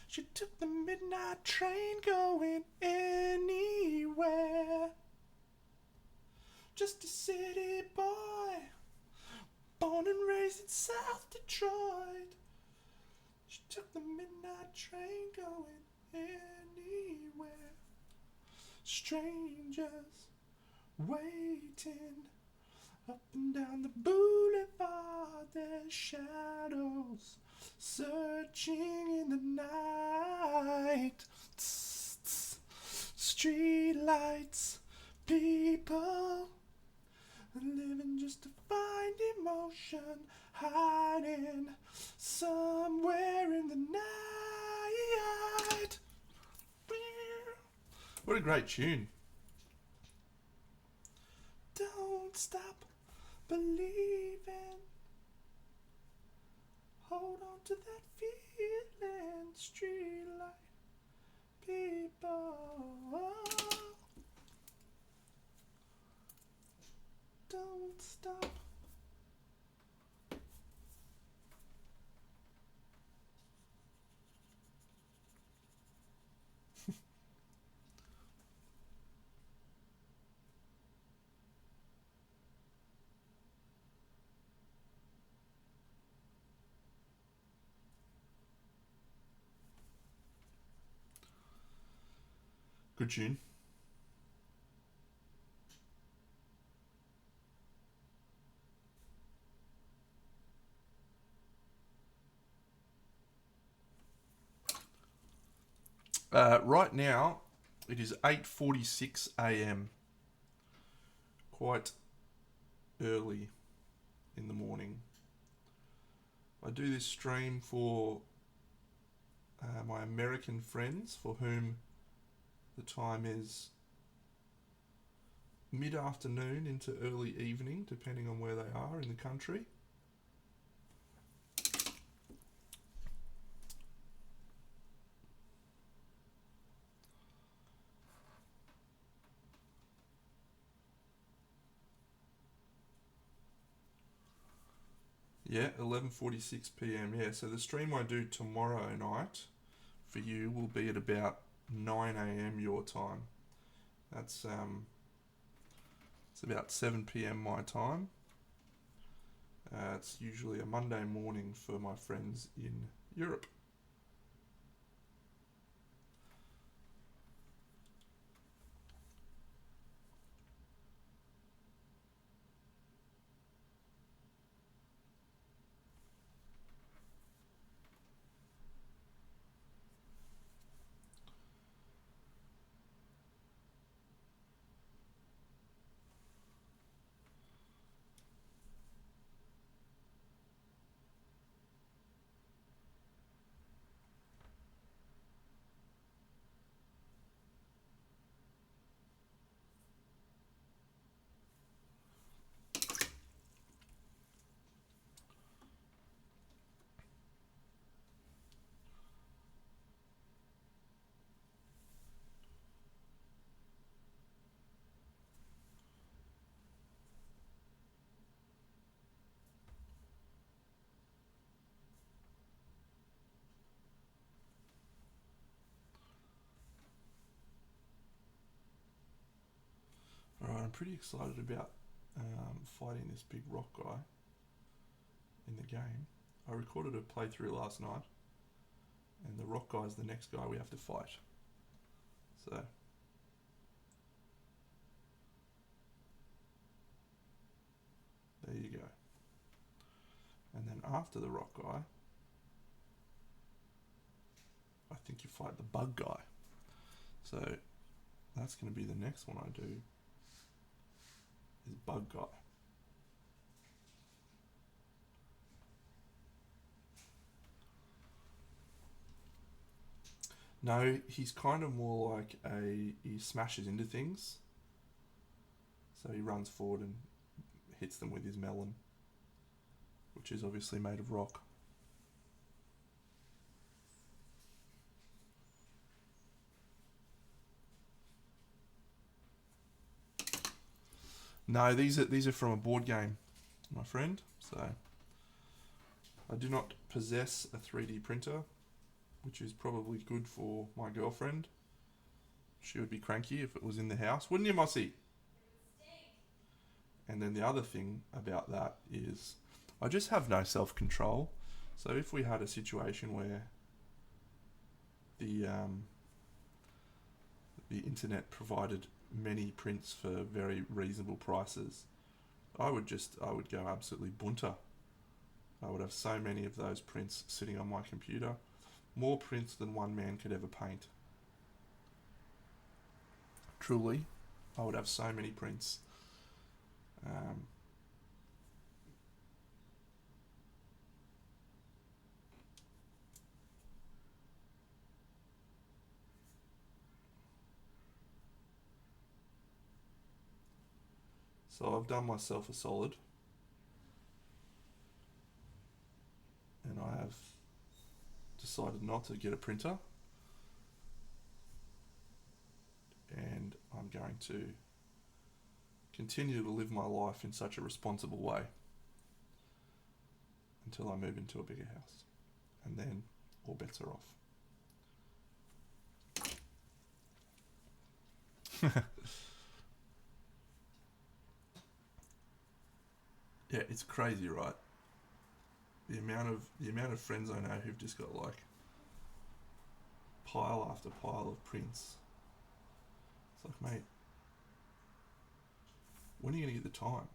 She took the midnight train going anywhere. Just a city boy, born and raised in South Detroit. She took the midnight train going anywhere. Strangers waiting up and down the boulevard, there's shadows searching in the night. Street lights, people living just to find emotion, hiding somewhere in the night. What a great tune. Don't stop believing, Hold on to that feeling, street light people. Don't stop. Good tune. Right now, it is 8:46 a.m. Quite early in the morning. I do this stream for my American friends, for whom the time is mid-afternoon into early evening, depending on where they are in the country. Yeah, 11:46 p.m. Yeah, so the stream I do tomorrow night for you will be at about 9 a.m. your time. That's it's about 7 p.m. my time. It's usually a Monday morning for my friends in Europe. Alright, I'm pretty excited about fighting this big rock guy in the game. I recorded a playthrough last night, and the rock guy is the next guy we have to fight. So, there you go. And then after the rock guy, I think you fight the bug guy. So, that's going to be the next one I do, is bug guy. No, he's kind of more like he smashes into things. So he runs forward and hits them with his melon, which is obviously made of rock. No, these are from a board game, my friend. So I do not possess a 3D printer, which is probably good for my girlfriend. She would be cranky if it was in the house, wouldn't you, Mossy? And then the other thing about that is I just have no self-control. So if we had a situation where the internet provided many prints for very reasonable prices, I would go absolutely bunter. I would have so many of those prints sitting on my computer, more prints than one man could ever paint. Truly, I would have so many prints. So I've done myself a solid, and I have decided not to get a printer, and I'm going to continue to live my life in such a responsible way until I move into a bigger house, and then all bets are off. Yeah, it's crazy, right? The amount of friends I know who've just got like pile after pile of prints. It's like, mate, when are you gonna get the time?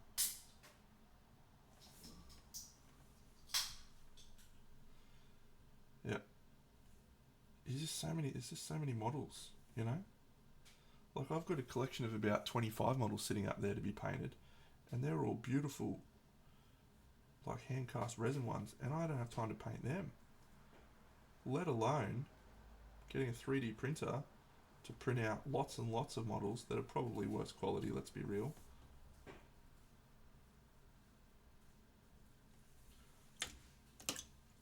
Yeah. There's just so many models, you know? Like, I've got a collection of about 25 models sitting up there to be painted, and they're all beautiful, like hand cast resin ones, and I don't have time to paint them. Let alone getting a 3D printer to print out lots and lots of models that are probably worse quality, let's be real.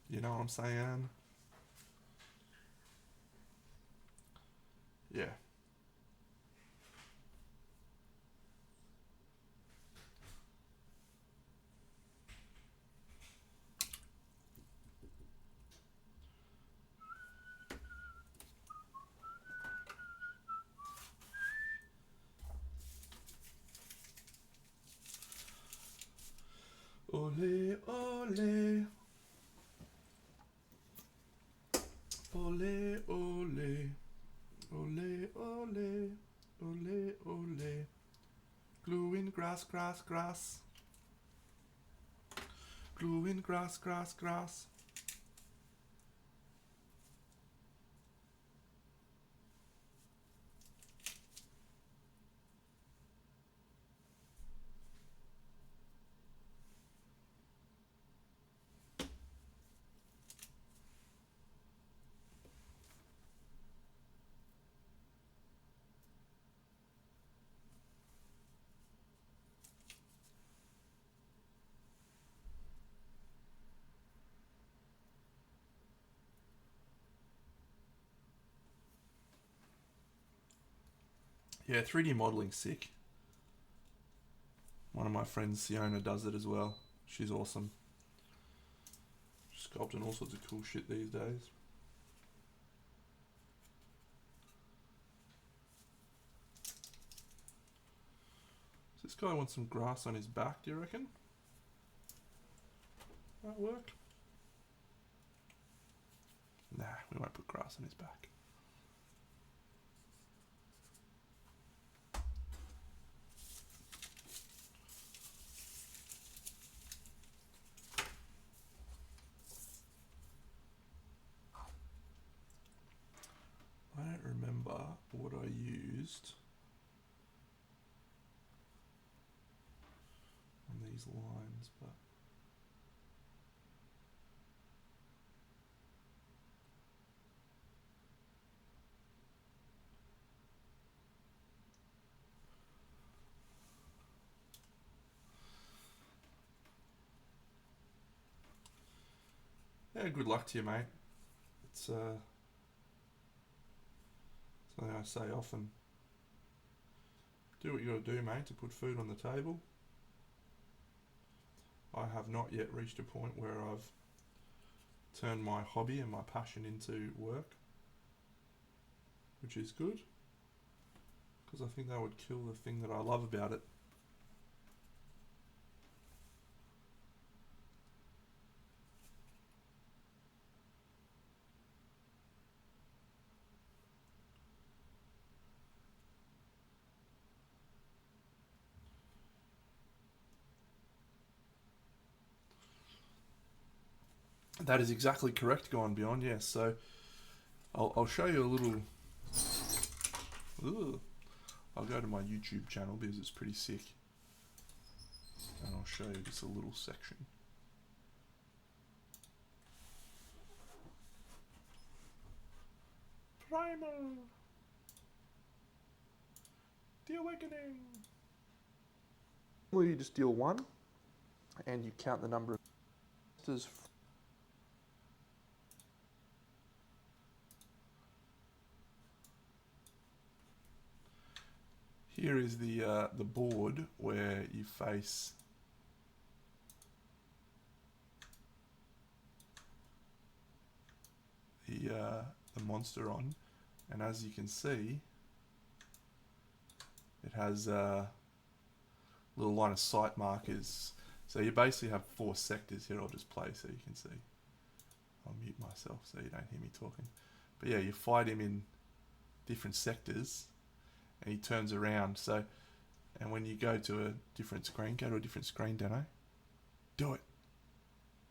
You know what I'm saying? Yeah. Ole, ole. Ole, ole. Ole, ole. Ole, ole. Gluing grass, grass, grass. Gluing grass, grass, grass. Yeah, 3D modeling's sick. One of my friends, Siona, does it as well. She's awesome. Sculpting all sorts of cool shit these days. Does this guy want some grass on his back, do you reckon? Might work? Nah, we won't put grass on his back. I don't remember what I used on these lines, but yeah, good luck to you, mate. It's something I say often. Do what you got to do, mate, to put food on the table. I have not yet reached a point where I've turned my hobby and my passion into work, which is good, because I think that would kill the thing that I love about it. That is exactly correct, Gone Beyond, yes. So I'll show you a little... Ooh. I'll go to my YouTube channel because it's pretty sick. And I'll show you just a little section. Primal! The Awakening! Well, you just deal one, and you count the number of... Here is the board where you face the monster on, and as you can see, it has little line of sight markers. So you basically have 4 sectors here. I'll just play so you can see. I'll mute myself so you don't hear me talking. But yeah, you fight him in different sectors, and he turns around. So, and when you go to a different screen, go to a different screen, Dano. Do it.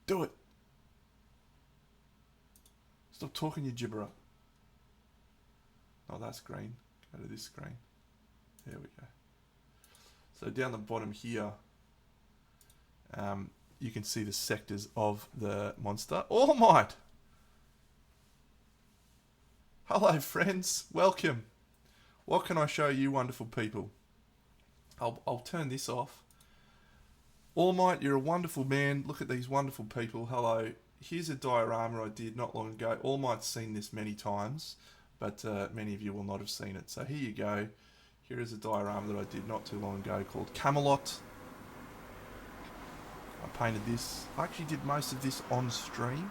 Do it. Stop talking, you gibberer. Oh, that's green. Go to this screen. There we go. So down the bottom here, you can see the sectors of the monster. All Might! Hello, friends. Welcome. What can I show you, wonderful people? I'll turn this off. All Might, you're a wonderful man. Look at these wonderful people. Hello. Here's a diorama I did not long ago. All Might's seen this many times, but many of you will not have seen it. So here you go. Here is a diorama that I did not too long ago called Camelot. I painted this. I actually did most of this on stream,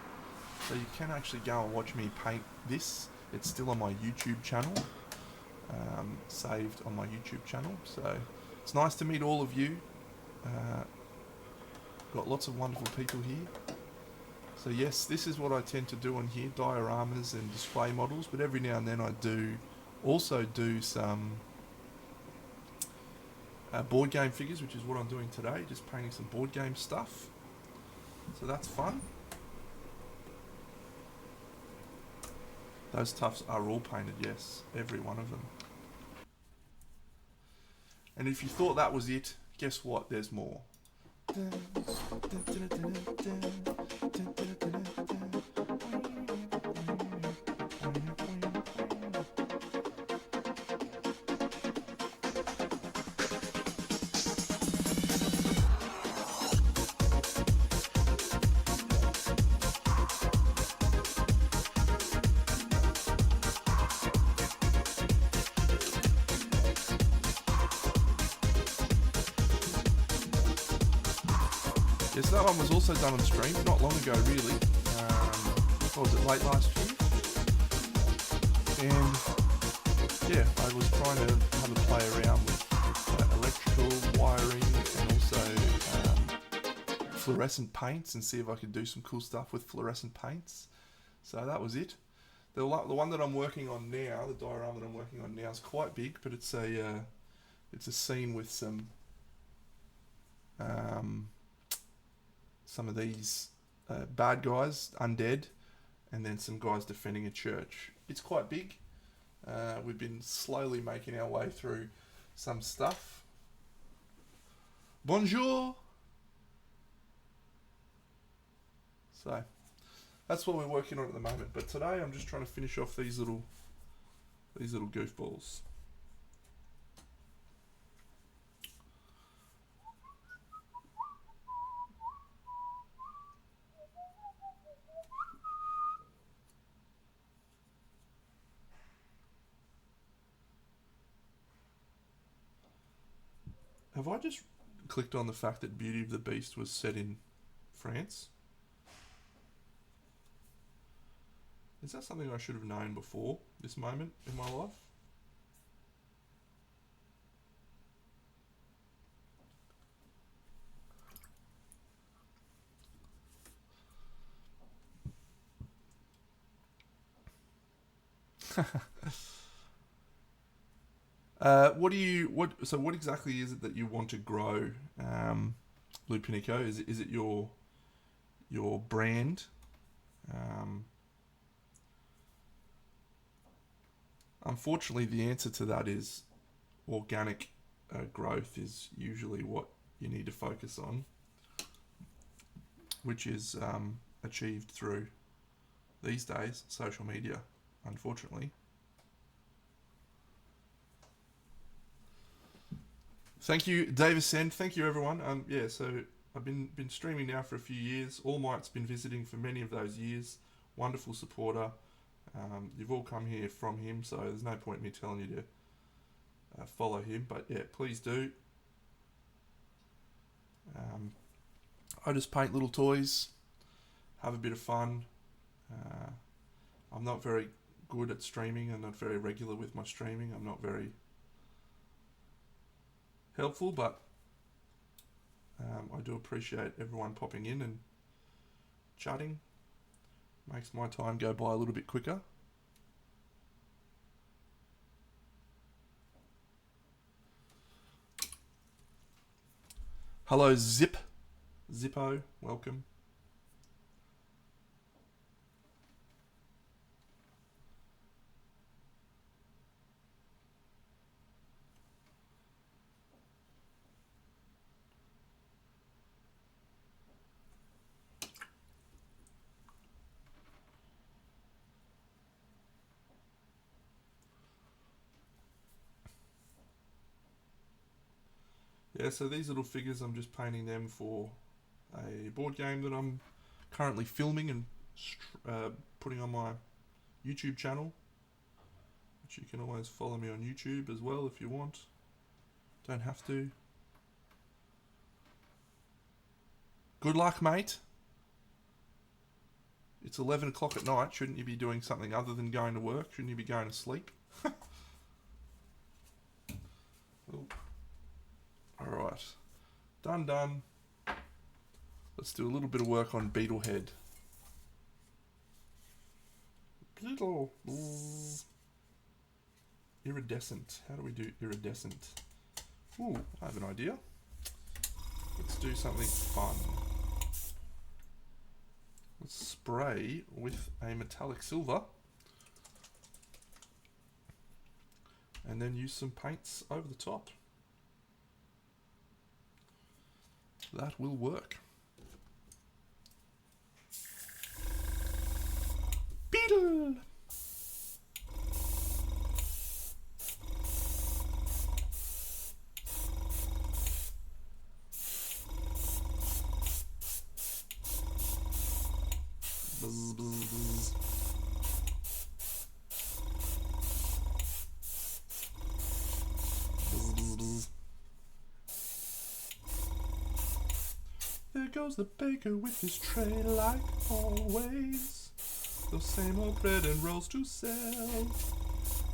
so you can actually go and watch me paint this. It's still on my YouTube channel, saved on my YouTube channel. So it's nice to meet all of you. Got lots of wonderful people here. So yes, this is what I tend to do on here, dioramas and display models, but every now and then I also do some board game figures, which is what I'm doing today, just painting some board game stuff. So that's fun. Those tufts are all painted, yes, every one of them. And if you thought that was it, guess what? There's more. Yes, that one was also done on stream, not long ago really. What was it, late last year? And yeah, I was trying to have a play around with electrical wiring and also fluorescent paints and see if I could do some cool stuff with fluorescent paints. So that was it. The one that I'm working on now, the diorama that I'm working on now is quite big, but it's a scene with some of these bad guys, undead, and then some guys defending a church. It's quite big. We've been slowly making our way through some stuff. Bonjour! So, that's what we're working on at the moment. But today I'm just trying to finish off these little goofballs. Have I just clicked on the fact that Beauty of the Beast was set in France? Is that something I should have known before this moment in my life? What exactly is it that you want to grow, Lupinico? Is it your brand? Unfortunately, the answer to that is organic growth is usually what you need to focus on, which is achieved through, these days, social media, unfortunately. Thank you, Davison. Thank you, everyone. Yeah, so I've been streaming now for a few years. All Might's been visiting for many of those years. Wonderful supporter. You've all come here from him, so there's no point in me telling you follow him. But yeah, please do. I just paint little toys, have a bit of fun. I'm not very good at streaming. I'm not very regular with my streaming. I'm not very helpful, but I do appreciate everyone popping in and chatting. Makes my time go by a little bit quicker. Hello, Zippo, welcome. Yeah, so these little figures, I'm just painting them for a board game that I'm currently filming and putting on my YouTube channel, which you can always follow me on YouTube as well if you want. Don't have to. Good luck, mate. It's 11 o'clock at night. Shouldn't you be doing something other than going to work? Shouldn't you be going to sleep? Alright. Done. Let's do a little bit of work on Beetlehead. Beetle. Iridescent. How do we do iridescent? Ooh, I have an idea. Let's do something fun. Let's spray with a metallic silver. And then use some paints over the top. That will work. Beetle! Buzz, buzz, buzz. Buzz, buzz, buzz. There goes the baker with his tray like always. Those same old bread and rolls to sell.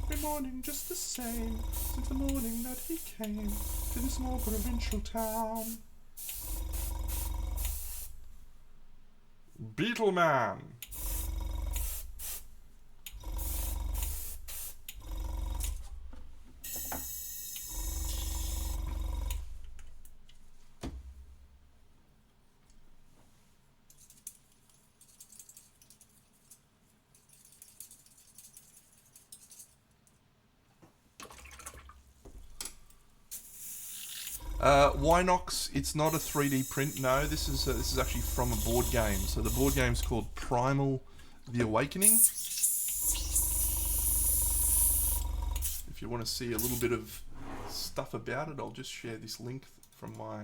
Every morning just the same, since the morning that he came to this small provincial town. Beetleman! Winox, it's not a 3D print. No, this is actually from a board game. So the board game's called Primal, The Awakening. If you want to see a little bit of stuff about it, I'll just share this link from my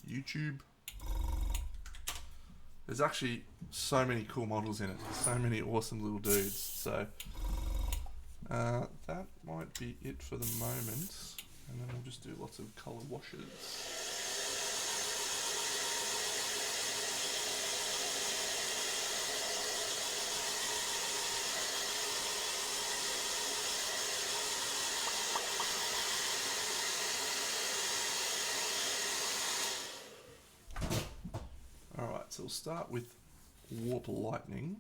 YouTube. There's actually so many cool models in it. So many awesome little dudes. So that might be it for the moment. And then we'll just do lots of colour washes. Alright, so we'll start with Warp Lightning.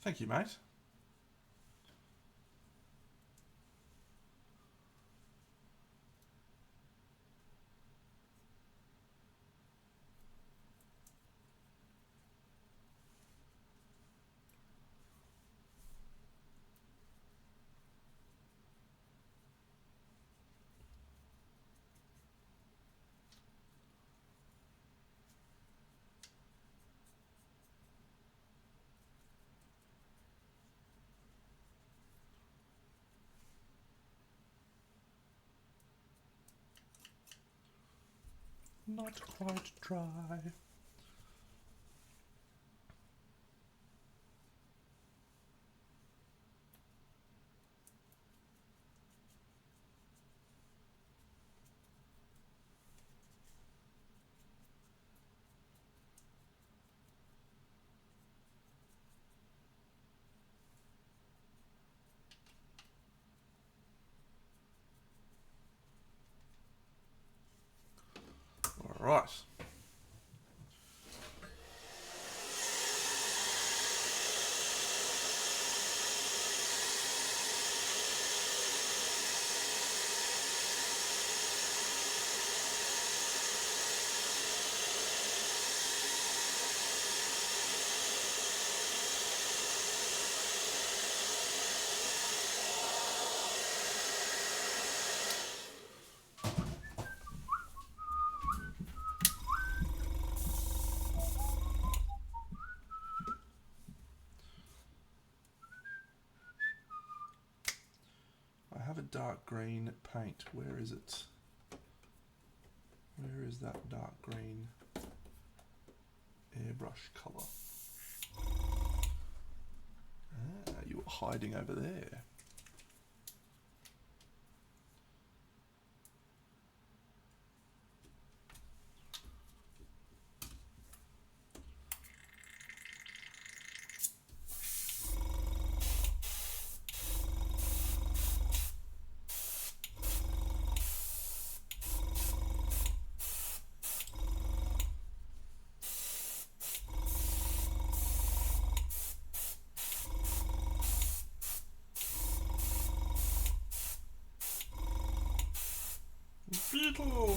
Thank you, mate. not quite dry. All right. I have a dark green paint. Where is it? Where is that dark green airbrush colour? Ah, you were hiding over there. Beetle!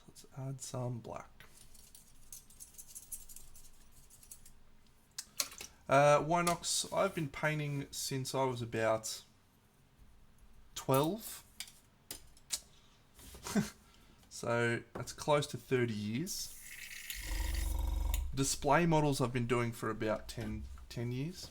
Let's add some black. Winox, I've been painting since I was about 12. So that's close to 30 years. Display models I've been doing for about 10 years.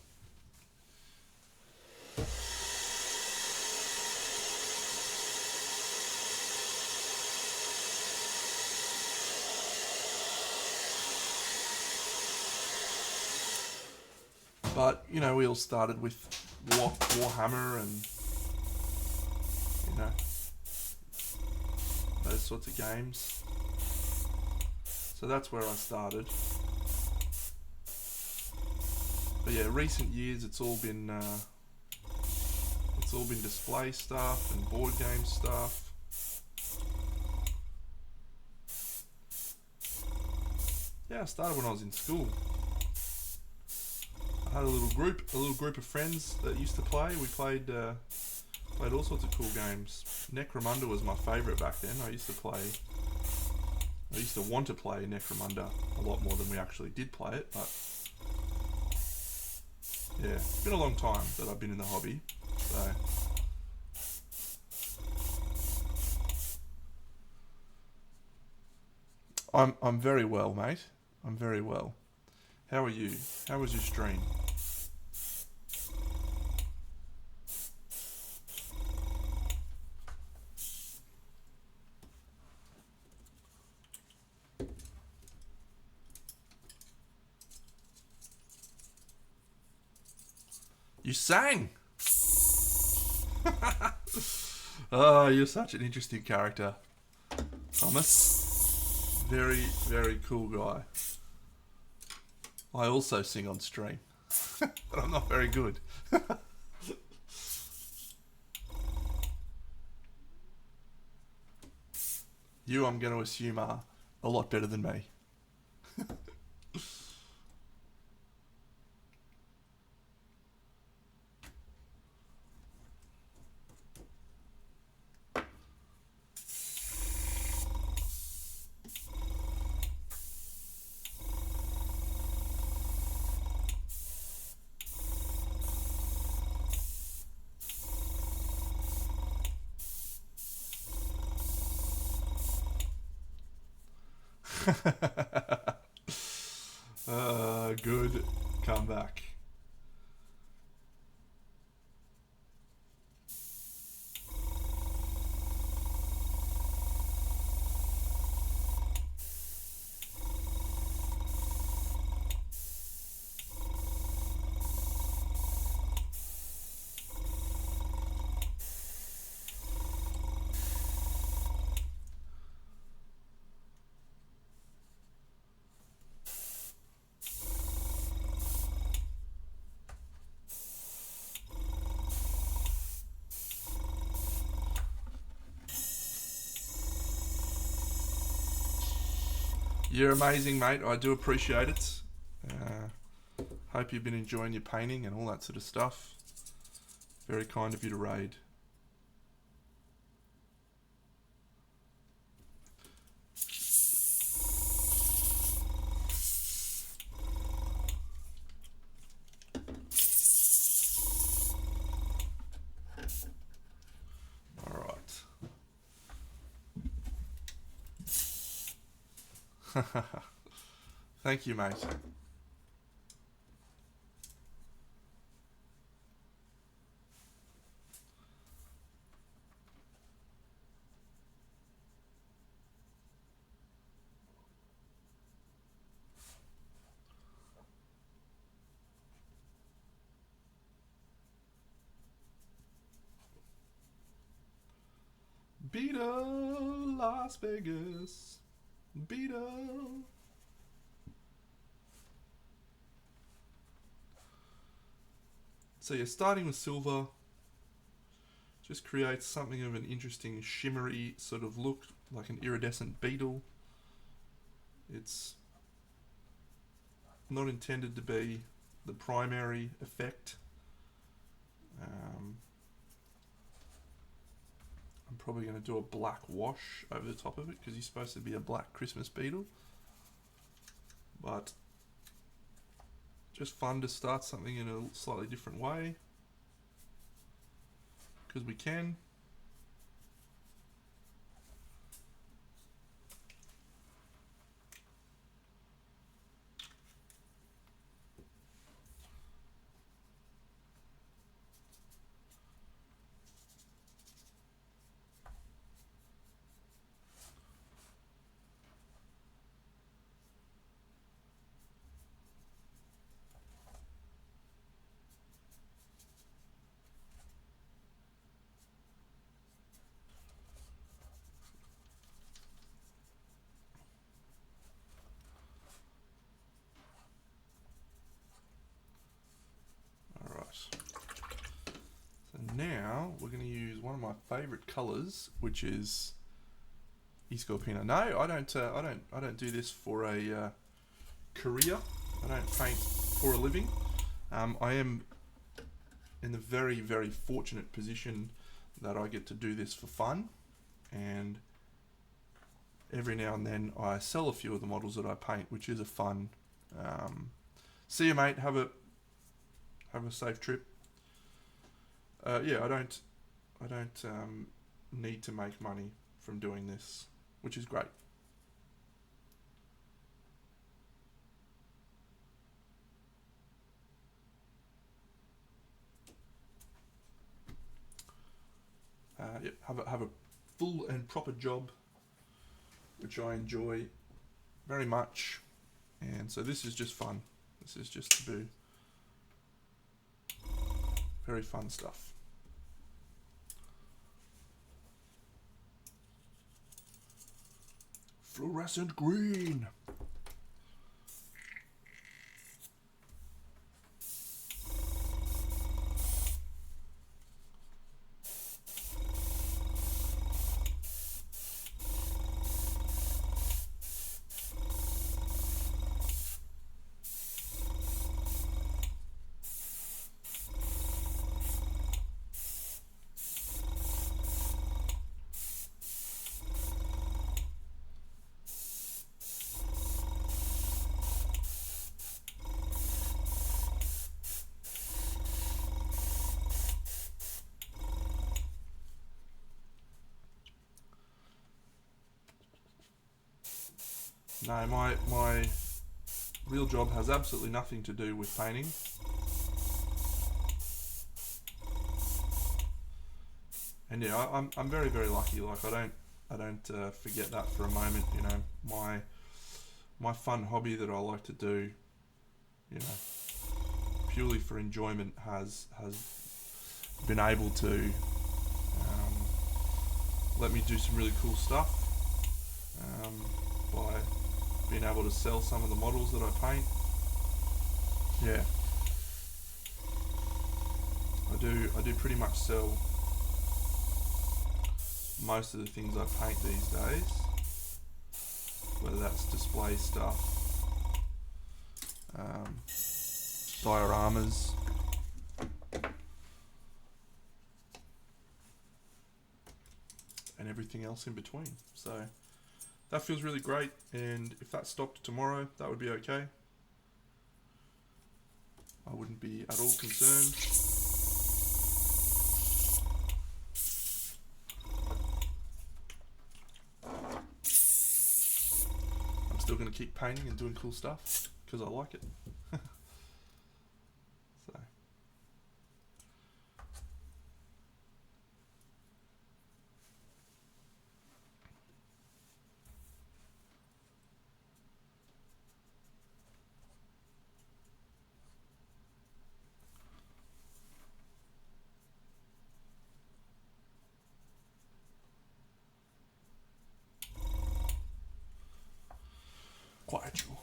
But, you know, we all started with Warhammer and, you know, those sorts of games. So that's where I started. But yeah, recent years it's all been display stuff and board game stuff. Yeah, I started when I was in school. I had a little group of friends that used to play. We played all sorts of cool games. Necromunda was my favourite back then. I used to want to play Necromunda a lot more than we actually did play it, but yeah, it's been a long time that I've been in the hobby. So I'm very well, mate. I'm very well. How are you? How was your stream? You sang! Oh, you're such an interesting character, Thomas. Very, very cool guy. I also sing on stream, but I'm not very good. You, I'm going to assume, are a lot better than me. Good comeback. You're amazing, mate. I do appreciate it. Hope you've been enjoying your painting and all that sort of stuff. Very kind of you to raid. All right. Thank you, mate. Beta Las Vegas. Beta. So you're starting with silver. Just creates something of an interesting shimmery sort of look, like an iridescent beetle. It's not intended to be the primary effect. I'm probably going to do a black wash over the top of it because he's supposed to be a black Christmas beetle. But just fun to start something in a slightly different way because we can. So now we're going to use one of my favourite colours, which is Escorpino. No, I don't do this for a career. I don't paint for a living. I am in the very, very fortunate position that I get to do this for fun, and every now and then I sell a few of the models that I paint, which is a fun. See you, mate. Have a safe trip. Yeah, I don't need to make money from doing this, which is great. Yeah, have a full and proper job, which I enjoy very much, and so this is just fun. This is just to do very fun stuff. Fluorescent green. No, my real job has absolutely nothing to do with painting. And yeah, I'm very, very lucky. Like I don't forget that for a moment. You know, my fun hobby that I like to do, you know, purely for enjoyment, has been able to let me do some really cool stuff by being able to sell some of the models that I paint. Yeah, I do pretty much sell most of the things I paint these days, whether that's display stuff, dioramas, and everything else in between. So that feels really great, and if that stopped tomorrow, that would be okay. I wouldn't be at all concerned. I'm still going to keep painting and doing cool stuff because I like it. So quite chill.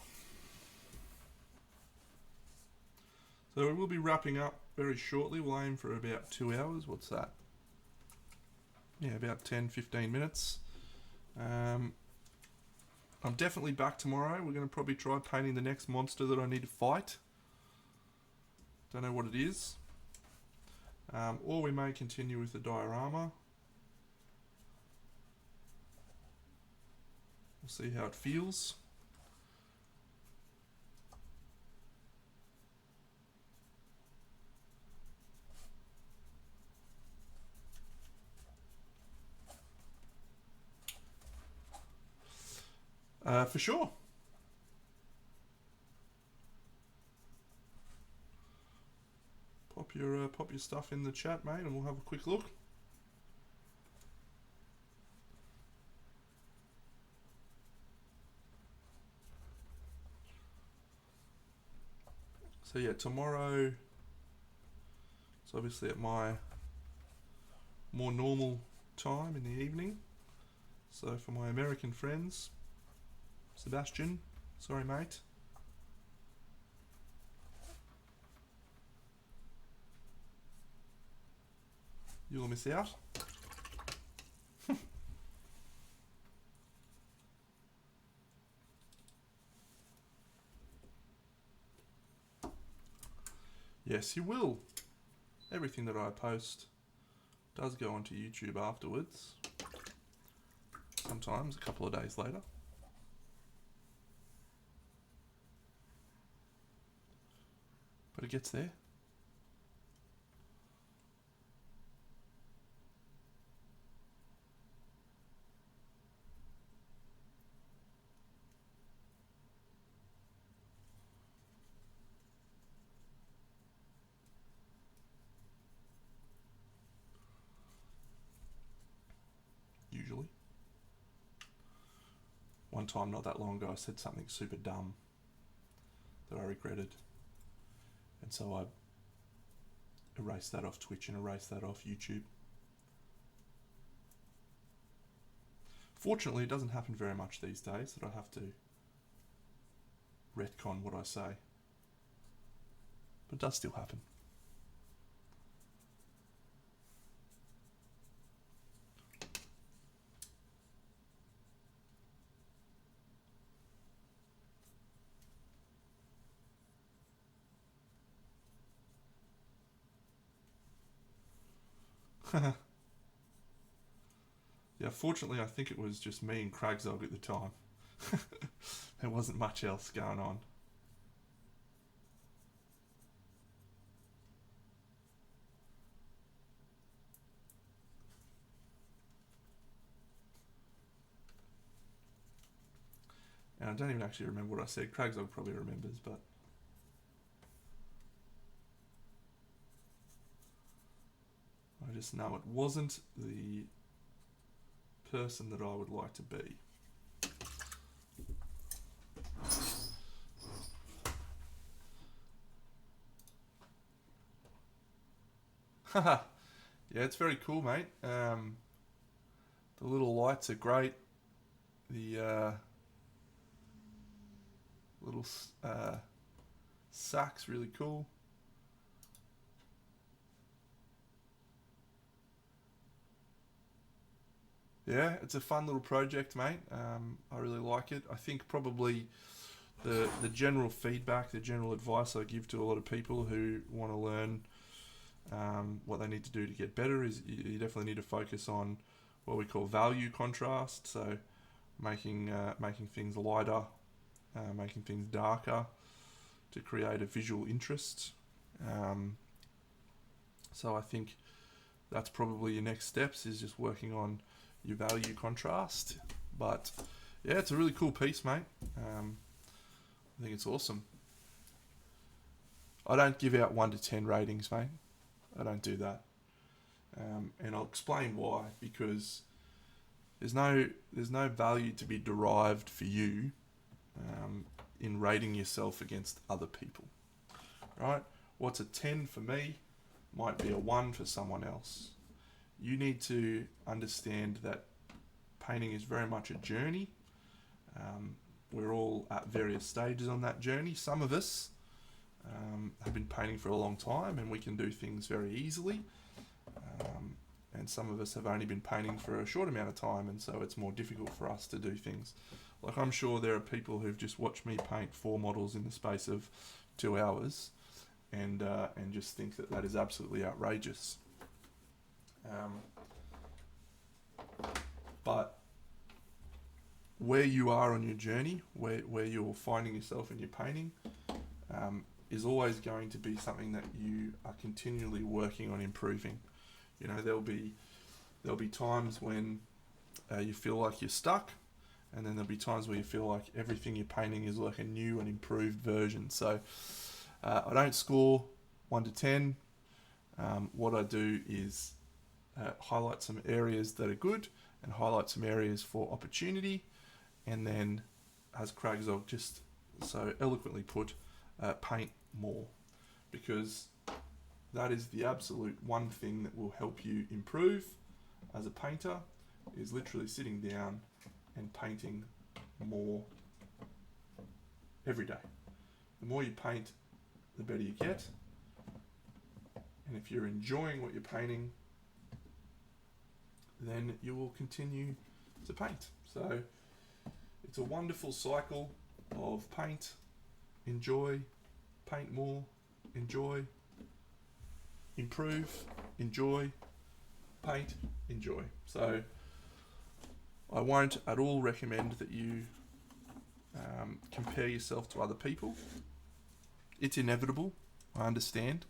So we will be wrapping up very shortly. We'll aim for about 2 hours. What's that? Yeah, about 10-15 minutes. I'm definitely back tomorrow. We're going to probably try painting the next monster that I need to fight. Don't know what it is. Or we may continue with the diorama. We'll see how it feels. For sure. Pop your stuff in the chat, mate, and we'll have a quick look. So yeah, tomorrow it's obviously at my more normal time in the evening. So for my American friends, Sebastian, sorry mate. You'll miss out. Yes, you will. Everything that I post does go onto YouTube afterwards. Sometimes a couple of days later. But it gets there. Usually. One time not that long ago I said something super dumb that I regretted. And so I erased that off Twitch and erased that off YouTube. Fortunately, it doesn't happen very much these days that I have to retcon what I say. But it does still happen. Yeah, fortunately, I think it was just me and Cragzog at the time. There wasn't much else going on. And I don't even actually remember what I said. Craigsog probably remembers, but I just know it wasn't the person that I would like to be. Haha. Yeah, it's very cool, mate. The little lights are great. The little sack's really cool. Yeah, it's a fun little project, mate. I really like it. I think probably the general feedback, the general advice I give to a lot of people who want to learn what they need to do to get better is you definitely need to focus on what we call value contrast. So making things lighter, making things darker to create a visual interest. So I think that's probably your next steps, is just working on your value contrast. But yeah, it's a really cool piece, mate. I think it's awesome. I don't give out 1 to 10 ratings, mate. I don't do that. And I'll explain why. Because there's no value to be derived for you in rating yourself against other people. Right? What's a 10 for me might be a 1 for someone else. You need to understand that painting is very much a journey. We're all at various stages on that journey. Some of us have been painting for a long time and we can do things very easily. And some of us have only been painting for a short amount of time, and so it's more difficult for us to do things. Like, I'm sure there are people who've just watched me paint 4 models in the space of 2 hours and just think that is absolutely outrageous. But where you are on your journey, where you're finding yourself in your painting, is always going to be something that you are continually working on improving. You know, there'll be times when you feel like you're stuck, and then there'll be times where you feel like everything you're painting is like a new and improved version. So I don't score 1 to 10. What I do is highlight some areas that are good and highlight some areas for opportunity, and then, as Craigsog just so eloquently put, paint more, because that is the absolute one thing that will help you improve as a painter, is literally sitting down and painting more every day. The more you paint, the better you get. And if you're enjoying what you're painting, then you will continue to paint. So it's a wonderful cycle of paint, enjoy, paint more, enjoy, improve, enjoy, paint, enjoy. So I won't at all recommend that you compare yourself to other people. It's inevitable. I understand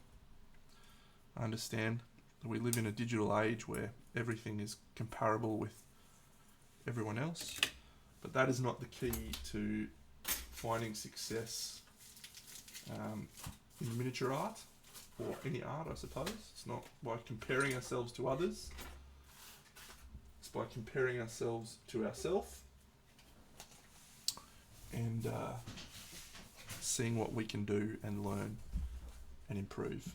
that we live in a digital age where everything is comparable with everyone else, but that is not the key to finding success in miniature art, or any art, I suppose. It's not by comparing ourselves to others. It's by comparing ourselves to ourselves and seeing what we can do and learn and improve.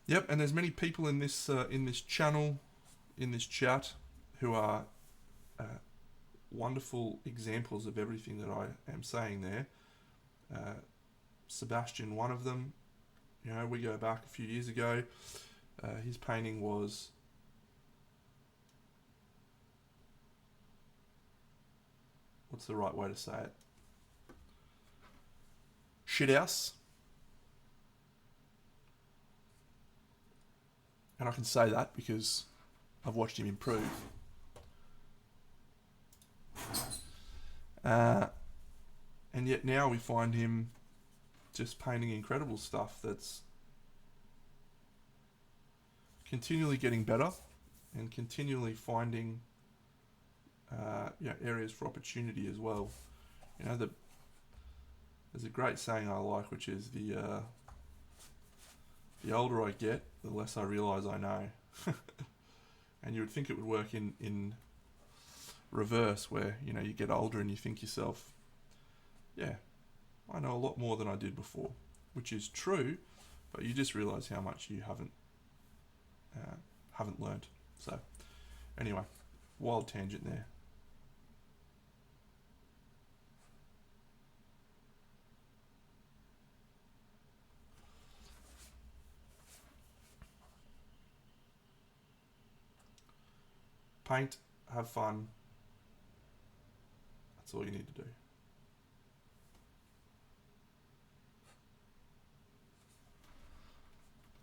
Yep, and there's many people in this channel, in this chat, who are wonderful examples of everything that I am saying there. Sebastian, one of them. You know, we go back a few years ago. His painting was what's the right way to say it? Shithouse. And I can say that because I've watched him improve. And yet now we find him just painting incredible stuff that's continually getting better and continually finding areas for opportunity as well. You know, there's a great saying I like, which is the older I get, the less I realise I know. And you would think it would work in reverse, where, you know, you get older and you think yourself, yeah, I know a lot more than I did before, which is true, but you just realise how much you haven't learned. So, anyway, wild tangent there. Paint, have fun. That's all you need to do.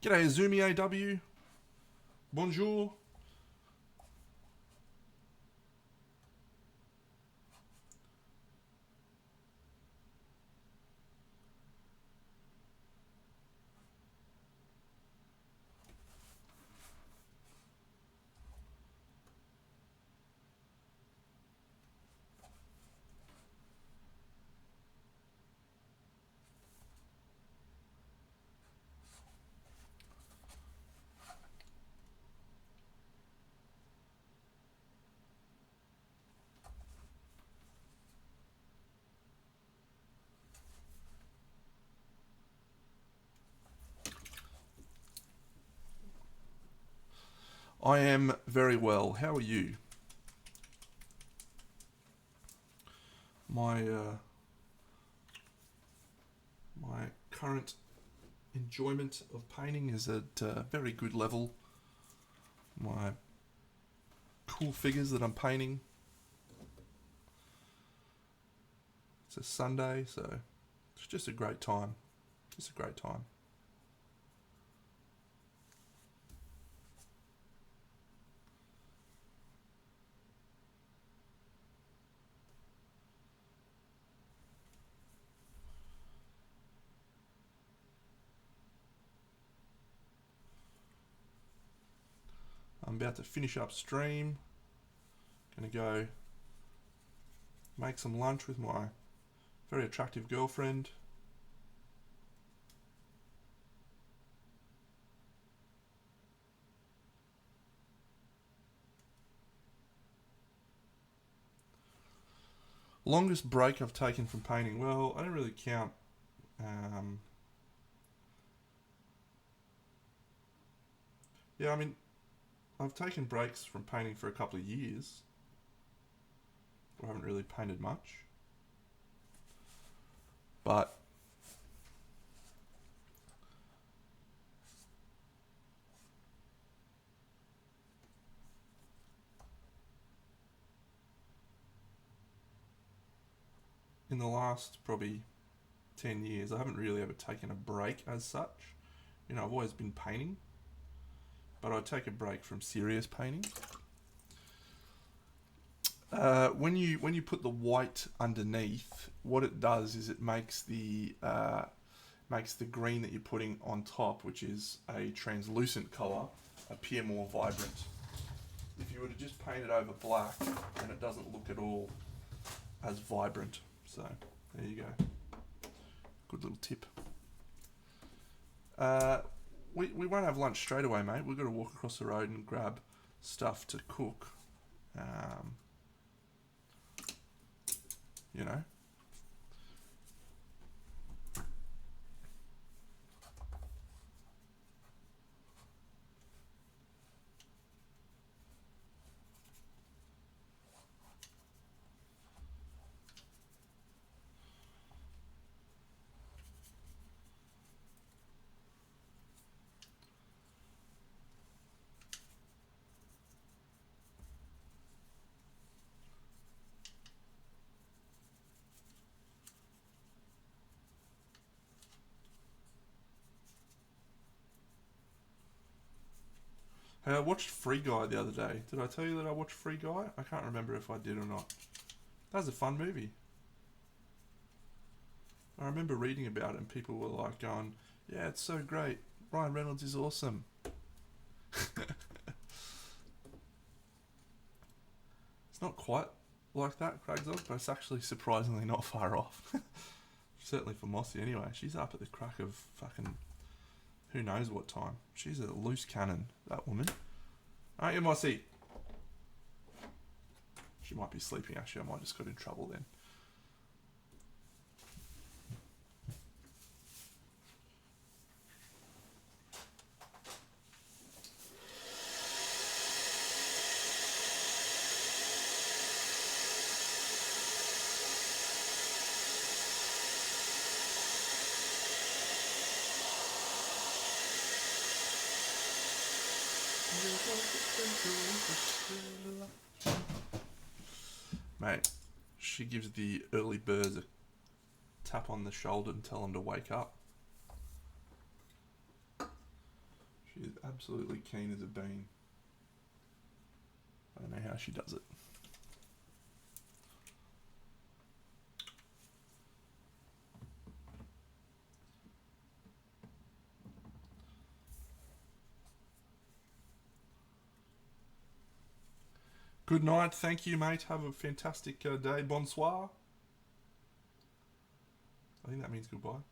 G'day, Azumi AW. Bonjour. I am very well. How are you? My current enjoyment of painting is at a very good level. My cool figures that I'm painting. It's a Sunday, so it's just a great time. Just a great time. I'm about to finish up stream. Gonna go make some lunch with my very attractive girlfriend. Longest break I've taken from painting. Well, I don't really count. Yeah, I mean, I've taken breaks from painting for a couple of years. I haven't really painted much. But in the last probably 10 years, I haven't really ever taken a break as such. You know, I've always been painting, but I take a break from serious painting. When you put the white underneath, what it does is it makes the green that you're putting on top, which is a translucent color, appear more vibrant. If you were to just paint it over black, then it doesn't look at all as vibrant. So there you go. Good little tip. We won't have lunch straight away, mate. We've got to walk across the road and grab stuff to cook. You know. Hey, I watched Free Guy the other day. Did I tell you that I watched Free Guy? I can't remember if I did or not. That was a fun movie. I remember reading about it and people were like going, yeah, it's so great. Ryan Reynolds is awesome. It's not quite like that, Craigsog, but it's actually surprisingly not far off. Certainly for Mossy anyway. She's up at the crack of fucking who knows what time. She's a loose cannon, that woman. Aren't you, Mossy? She might be sleeping, actually. I might just got in trouble then. Mate, she gives the early birds a tap on the shoulder and tell them to wake up. She is absolutely keen as a bean. I don't know how she does it. Good night. Thank you, mate. Have a fantastic day. Bonsoir. I think that means goodbye.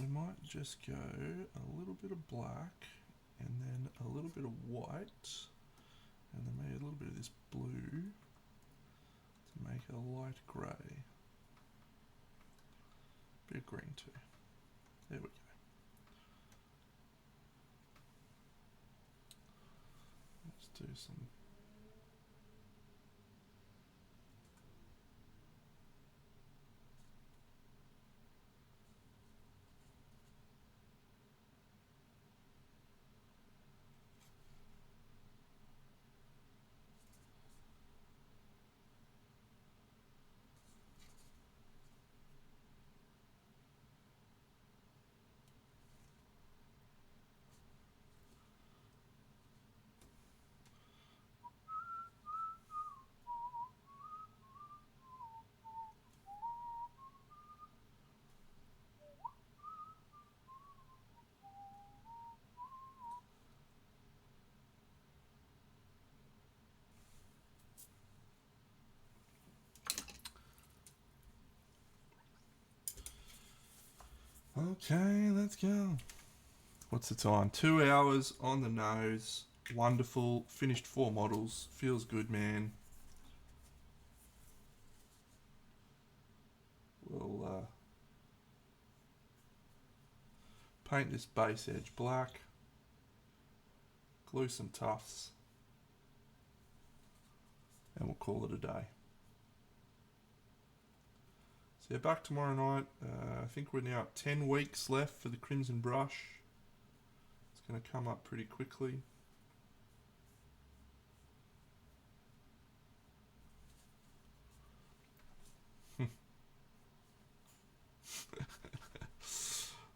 We might just go a little bit of black and then a little bit of white and then maybe a little bit of this blue to make a light grey. Bit of green too. There we go. Let's do some. Okay, let's go. What's the time? 2 hours on the nose. Wonderful. Finished 4 models. Feels good, man. We'll paint this base edge black. Glue some tufts. And we'll call it a day. So yeah, back tomorrow night. I think we're now at 10 weeks left for the Crimson Brush. It's going to come up pretty quickly.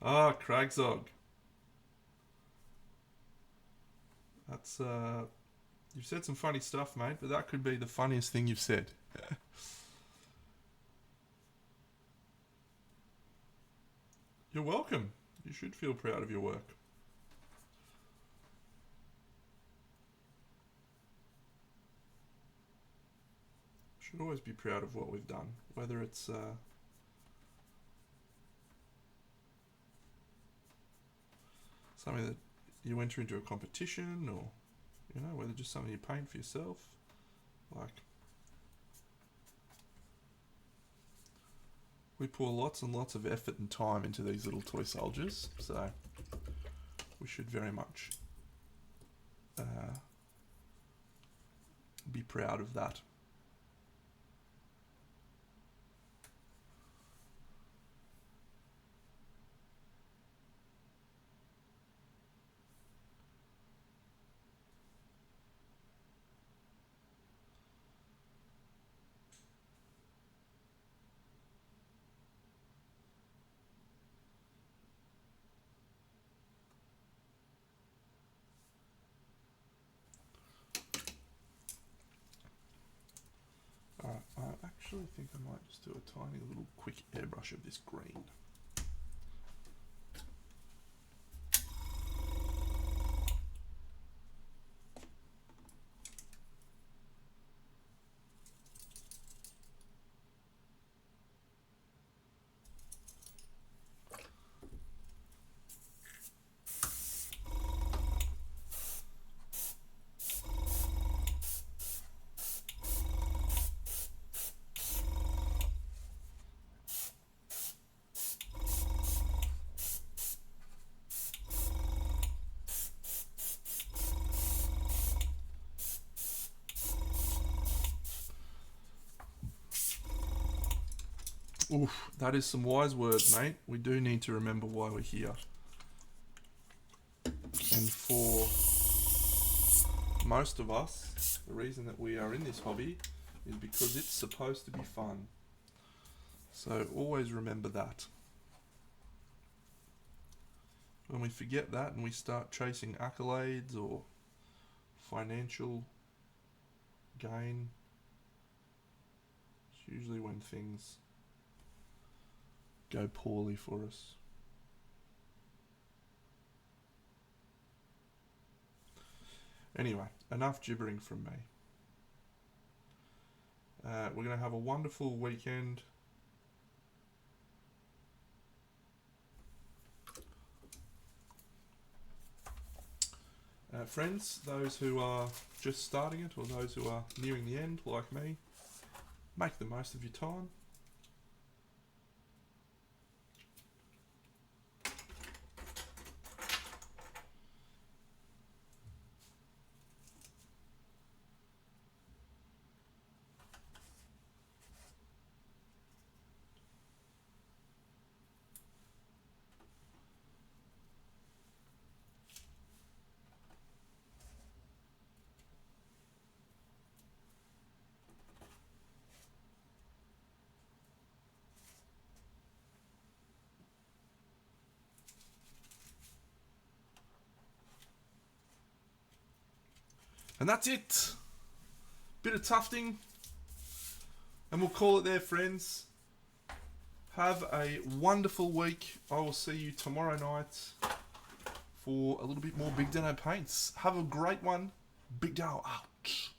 Ah, Craigsog. That's you've said some funny stuff, mate, but that could be the funniest thing you've said. You're welcome. You should feel proud of your work. Should always be proud of what we've done, whether it's something that you enter into a competition, or you know, whether just something you paint for yourself. Like, we pour lots and lots of effort and time into these little toy soldiers, so we should very much be proud of that. I actually think I might just do a tiny little quick airbrush of this green. Oof, that is some wise words, mate. We do need to remember why we're here. And for most of us, the reason that we are in this hobby is because it's supposed to be fun. So always remember that. When we forget that and we start chasing accolades or financial gain, it's usually when things go poorly for us. Anyway, enough gibbering from me. We're going to have a wonderful weekend. Friends, those who are just starting it or those who are nearing the end, like me, make the most of your time. And that's it. Bit of tufting. And we'll call it there, friends. Have a wonderful week. I will see you tomorrow night for a little bit more Big Dino paints. Have a great one. Big Dino out.